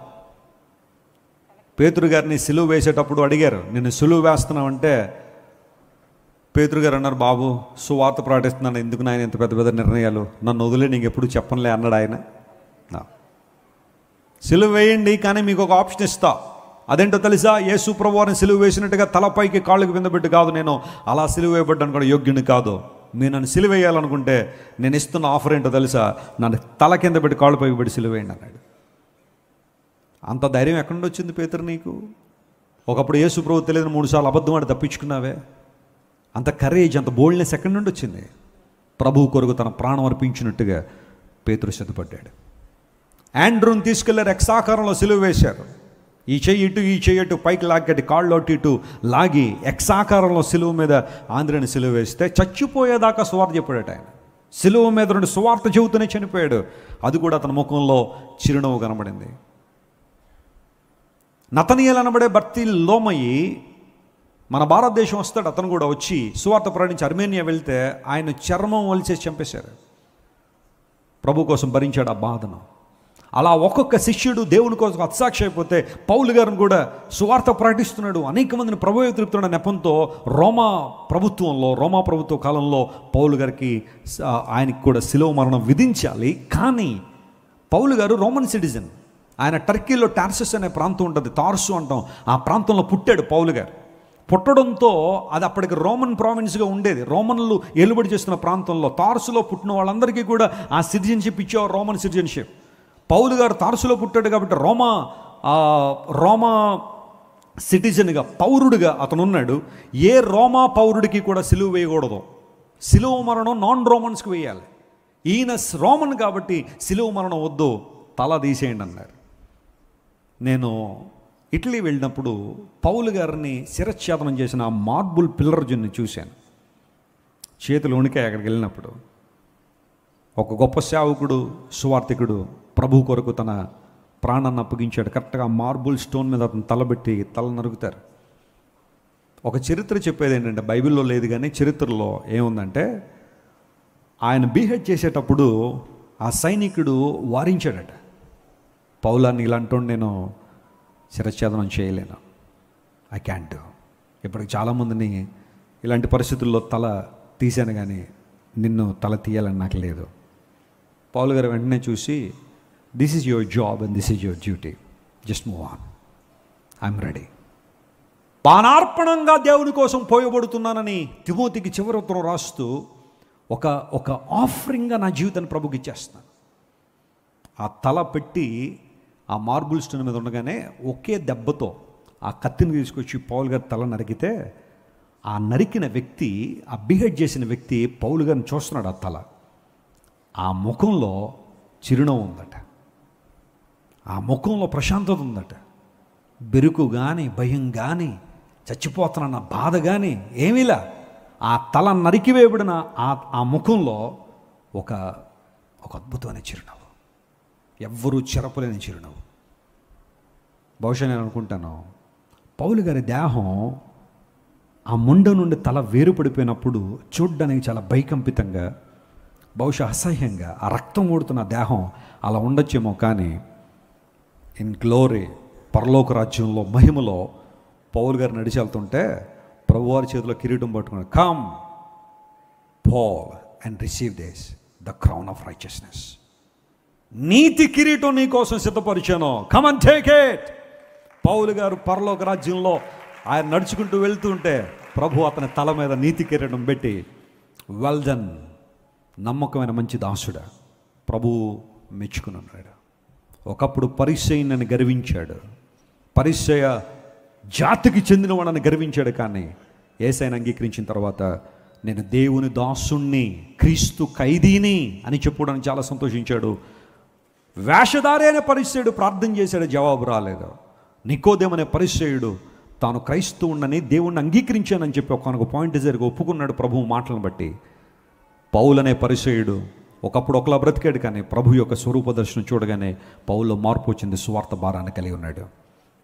పేతురు గారిని సిలువ వేసేటప్పుడు అడిగారు, నిన్ను సిలువ వేస్తున్నావంటే పేతురు గారు అన్నారు, బాబు సువార్త ప్రకటిస్తున్నాను, ఎందుకు నాయన ఇంత పెద్ద పెద్ద నిర్ణయాలు, నన్ను వదిలే, నీకు ఎప్పుడు చెప్పనులే అన్నాడు ఆయన. సిలువ వేయండి, కానీ మీకు ఒక ఆప్షన్ ఇస్తా. అదేంటో తెలుసా? యేసు ప్రభు వారిని సిలువ వేసినట్టుగా తలపైకి కాళ్ళకి కింద పెట్టి కాదు, నేను అలా సిలువ వేయబడ్డాను కూడా యోగ్యుని కాదు. మీరు నన్ను సిలువ వేయాలనుకుంటే నేను ఇస్తున్న ఆఫర్ ఏంటో తెలుసా? నన్ను తల కింద పెట్టి కాళ్ళు పైకి పెట్టి సిలువ వేయండి అన్నాడు. అంత ధైర్యం ఎక్కడి నుండి వచ్చింది పేతురు నీకు? ఒకప్పుడు యేసు ప్రభు తెలియని 3 సార్లు అబద్ధం ఆడి తప్పించుకున్నావే. అంత కరేజ్, అంత బోల్డ్నెస్ ఎక్కడి నుండి వచ్చింది? ప్రభు కొరకు తన ప్రాణం అర్పించినట్టుగా పేతురు సిద్ధపడ్డాడు. ఆండ్రూని తీసుకెళ్లారు, ఎక్సాకారంలో సిలువ వేశారు. ఈ చెయ్యి ఇటు, ఈ చెయ్యి ఇటు, పైకి లాగట్టి కాళ్ళు అటు ఇటు లాగి ఎక్సాకారంలో సిలువ మీద ఆంధ్రని సిలువ వేస్తే చచ్చిపోయేదాకా సువార్త చెప్పాడట ఆయన. సిలువ మీద నుండి సువార్త చెబుతూనే చనిపోయాడు. అది కూడా అతని ముఖంలో చిరునవ్వు కనబడింది. నతనీయేలు అనబడే బర్తిలోమయి మన భారతదేశం వస్తాడు. అతను కూడా వచ్చి సువార్త ప్రకటించి అర్మేనియా వెళ్తే ఆయన చర్మం వలిచేసి చంపేశారు. ప్రభు కోసం భరించాడు ఆ బాధను. అలా ఒక్కొక్క శిష్యుడు దేవుని కోసం హతసాక్షి అయిపోతే పౌలు గారిని కూడా సువార్త ప్రకటిస్తున్నాడు, అనేక మందిని ప్రభువే తిరుగుతున్న నెపంతో రోమా ప్రభుత్వ కాలంలో పౌలు గారికి ఆయనకి కూడా శిలువ మరణం విధించాలి. కానీ పౌలు గారు రోమన్ సిటిజన్. ఆయన టర్కీలో టార్సస్ అనే ప్రాంతం ఉంటుంది, తార్సు అంటాం, ఆ ప్రాంతంలో పుట్టాడు పౌలు గారు. పుట్టడంతో అది అప్పటికి రోమన్ ప్రావిన్స్గా ఉండేది, రోమన్లు ఏలుబడి చేస్తున్న ప్రాంతంలో. తార్సులో పుట్టిన వాళ్ళందరికీ కూడా ఆ సిటిజన్షిప్ ఇచ్చేవారు, రోమన్ సిటిజన్షిప్. పౌలు గారు తార్సులో పుట్టాడు కాబట్టి రోమా సిటిజన్గా, పౌరుడిగా అతను ఉన్నాడు. ఏ రోమా పౌరుడికి కూడా సిలువ వేయకూడదు, సిలువ మరణం నాన్ రోమన్స్కి వేయాలి. ఈయన రోమన్ కాబట్టి సిలువ మరణం వద్దు, తల తీసేయండి అన్నారు. నేను ఇటలీ వెళ్ళినప్పుడు పౌలు గారిని శిరచ్ఛేదనం చేసిన ఆ మార్బుల్ పిల్లర్ జున్ని చూశాను. చేతులు వణికాయి అక్కడికి వెళ్ళినప్పుడు. ఒక గొప్ప సేవకుడు, సువార్థికుడు ప్రభు కొరకు తన ప్రాణాన్ని అప్పగించాడు. కరెక్ట్గా మార్బుల్ స్టోన్ మీద అతను తలబెట్టి తల నరుగుతారు. ఒక చరిత్ర చెప్పేది ఏంటంటే, బైబిల్లో లేదు కానీ చరిత్రలో ఏముందంటే, ఆయన బీహెడ్ చేసేటప్పుడు ఆ సైనికుడు వారించాడట, పౌలాన్ని ఇలాంటి నేను శిరచ్ఛేదనం చేయలేను, ఐ క్యాంట్. ఇప్పటికి చాలామందిని ఇలాంటి పరిస్థితుల్లో తల తీశాను కానీ నిన్ను తల తీయాలని నాకు లేదు. పౌలు గారు వెంటనే చూసి, this is your job and this is your duty, just move on, I'm ready. పానార్పణంగా దేవుని కోసం పోయబడుతున్నానని తిమోతికి చివరి ఉత్తరం రాస్తూ ఒక ఆఫరింగ్గా నా జీవితాన్ని ప్రభుకి ఇచ్చేస్తున్నాను. ఆ తల పెట్టి ఆ మార్బుల్ స్టోన్ మీద ఉండగానే ఒకే దెబ్బతో ఆ కత్తిని తీసుకొచ్చి పౌలు గారి తల నరికితే, ఆ నరికిన వ్యక్తి, ఆ బిహేడ్ చేసిన వ్యక్తి పౌలు గారిని చూస్తున్నాడు. ఆ తల, ఆ ముఖంలో చిరునవ్వు ఉందట, ఆ ముఖంలో ప్రశాంతత ఉందట. బెరుకు కానీ, భయం కానీ, చచ్చిపోతున్న బాధ కానీ ఏమీలా. ఆ తల నరికివేయబడిన ఆ ముఖంలో ఒక అద్భుతమైన చిరునవ్వు, ఎవ్వరూ చెరపలేని చిరునవ్వు. బహుశా నేను అనుకుంటాను, పౌలు గారి దేహం ఆ ముండ నుండి తల వేరుపడిపోయినప్పుడు చూడ్డానికి చాలా భయకంపితంగా, బహుశా అసహ్యంగా, ఆ రక్తం ఓడుతున్న దేహం అలా ఉండొచ్చేమో. కానీ ఇన్ గ్లోరీ, పరలోక రాజ్యంలో మహిమలో పౌలు గారు నడిచి వెళ్తుంటే ప్రభువారి చేతిలో కిరీటం పట్టుకున్నాడు. Come Paul and receive this, the crown of righteousness. నీతి కిరీటం నీ కోసం సిద్ధపరిచాను, come and take it. Paulu గారు పరలోక రాజ్యంలో ఆయన నడుచుకుంటూ వెళ్తుంటే ప్రభు అతని తల మీద నీతి కిరీటం పెట్టి, వెల్ డన్, నమ్మకమైన మంచి దాసుడా, ప్రభు మెచ్చుకుని ఉన్నాడు. ఒకప్పుడు పరిసయ్యుని గర్వించాడు, పరిసయ్య జాతికి చెందినవాడని గర్వించాడు. కానీ యేసయ్యను అంగీకరించిన తర్వాత నేను దేవుని దాసుణ్ణి, క్రీస్తు ఖైదీని అని చెప్పుకోవడానికి చాలా సంతోషించాడు. వేషధారి అనే పరిసయ్యుడు ప్రార్థన చేశాడు, జవాబు రాలేదు. నికోదేము అనే పరిసయ్యుడు తాను క్రైస్తవుణ్ణని, దేవుణ్ణి అంగీకరించానని చెప్పి ఒక పాయింట్ జరిగి ఒప్పుకున్నాడు ప్రభువు మాటలను బట్టి. పౌలు అనే పరిసయ్యుడు ఒకప్పుడు ఒకలా బ్రతికాడు, కానీ ప్రభు యొక్క స్వరూప దర్శనం చూడగానే పౌల్లో మార్పు వచ్చింది, సువార్త భారాన్ని కలిగి ఉన్నాడు.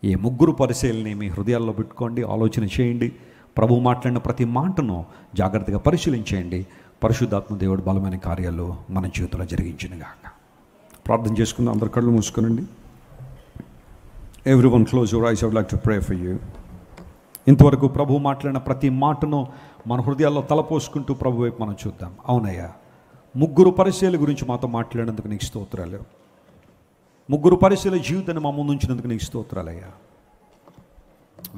ఈ ముగ్గురు పరిశీలనని మీ హృదయాల్లో పెట్టుకోండి, ఆలోచన చేయండి. ప్రభు మాట్లాడిన ప్రతి మాటను జాగ్రత్తగా పరిశీలించేయండి. పరిశుద్ధాత్మ దేవుడు బలమైన కార్యాలు మన జీవితంలో జరిగించినగాక. ప్రార్థన చేసుకుందాం. అందరు కళ్ళు మూసుకునండి. Everyone close your eyes. I would like to pray for you. ఇంతవరకు ప్రభు మాట్లాడిన ప్రతి మాటను మన హృదయాల్లో తలపోసుకుంటూ ప్రభు వైపు మనం చూద్దాం. అవునయ్యా, ముగ్గురు పరిశీల గురించి మాతో మాట్లాడినందుకు నీకు స్తోత్రాలు. ముగ్గురు పరిశీల జీవితాన్ని మా ముందు ఉంచినందుకు నీకు స్తోత్రాలయ్యా.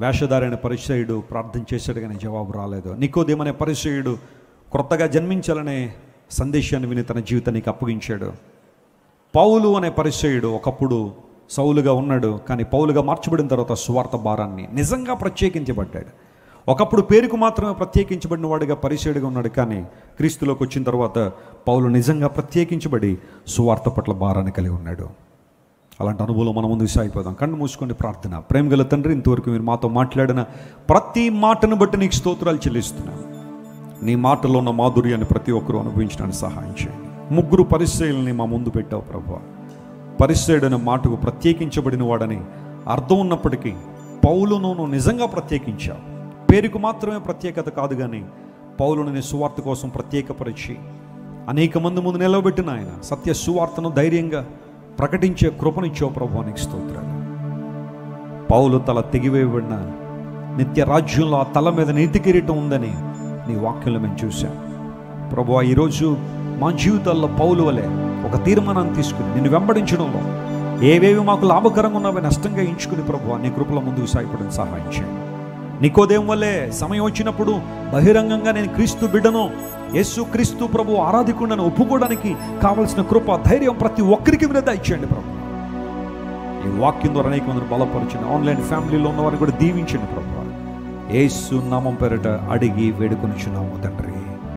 వేషధారైన పరిసయ్యుడు ప్రార్థన చేశాడు కానీ జవాబు రాలేదు. నికోదేము అనే పరిసయ్యుడు క్రొత్తగా జన్మించాలనే సందేశాన్ని విని తన జీవితానికి అప్పగించాడు. పౌలు అనే పరిసయ్యుడు ఒకప్పుడు సౌలుగా ఉన్నాడు, కానీ పౌలుగా మార్చబడిన తర్వాత సువార్త భారాన్ని నిజంగా ప్రత్యేకించబడ్డాడు. ఒకప్పుడు పేరుకు మాత్రమే ప్రత్యేకించబడిన వాడిగా పరిసయ్యుడిగా ఉన్నాడు, కానీ క్రీస్తులోకి వచ్చిన తర్వాత పౌలు నిజంగా ప్రత్యేకించబడి సువార్త పట్ల భారాన్ని కలిగి ఉన్నాడు. అలాంటి అనుభవం మన ముందు సాగిపోదాం. కళ్ళు మూసుకొని ప్రార్థన. ప్రేమగల తండ్రి, ఇంతవరకు మీరు మాతో మాట్లాడిన ప్రతి మాటను బట్టి నీకు స్తోత్రాలు చెల్లిస్తున్నాను. నీ మాటలో ఉన్న మాధుర్యాన్ని ప్రతి ఒక్కరూ అనుభవించడానికి సహాయం చేయండి. ముగ్గురు పరిసయ్యుల్ని మా ముందు పెట్టావు ప్రభువా. పరిసయ్యుడైన మాటకు ప్రత్యేకించబడిన వాడని అర్థం ఉన్నప్పటికీ పౌలును నువ్వు నిజంగా ప్రత్యేకించావు. పేరుకు మాత్రమే ప్రత్యేకత కాదు, కానీ పౌలును నీ సువార్త కోసం ప్రత్యేకపరిచి అనేక మంది ముందు నిలవబెట్టిన ఆయన సత్య సువార్తను ధైర్యంగా ప్రకటించే కృపనిచ్చావు ప్రభు, నీకు స్తోత్రాలు. పౌలు తల తెగివేయబడిన నిత్య రాజ్యంలో ఆ తల మీద నీతి కిరీటం ఉందని నీ వాక్యంలో మేము చూసాం ప్రభువా. ఈరోజు మా జీవితాల్లో పౌలు వలె ఒక తీర్మానాన్ని తీసుకుని నిన్ను వెంబడించడంలో ఏవేవి మాకు లాభకరంగా ఉన్నావో నష్టంగా ఎంచుకుని ప్రభువా నీ కృపలో ముందుకు సాగిపోవడానికి సహాయం చేయండి. నికోదేము వలె సమయం వచ్చినప్పుడు బహిరంగంగా నేను క్రీస్తు బిడ్డను, యేసు క్రీస్తు ప్రభు ఆరాధికుండాను ఒప్పుకోవడానికి కావలసిన కృప, ధైర్యం ప్రతి ఒక్కరికి మీద దయచేయండి ప్రభు. ఈ వాక్యం ద్వారా అనేక మందిని బలపరచండి. ఆన్లైన్ ఫ్యామిలీలో ఉన్న వారిని కూడా దీవించండి ప్రభు. యేసు నామం పేరిట అడిగి వేడుకొనిచున్నాము తండ్రి.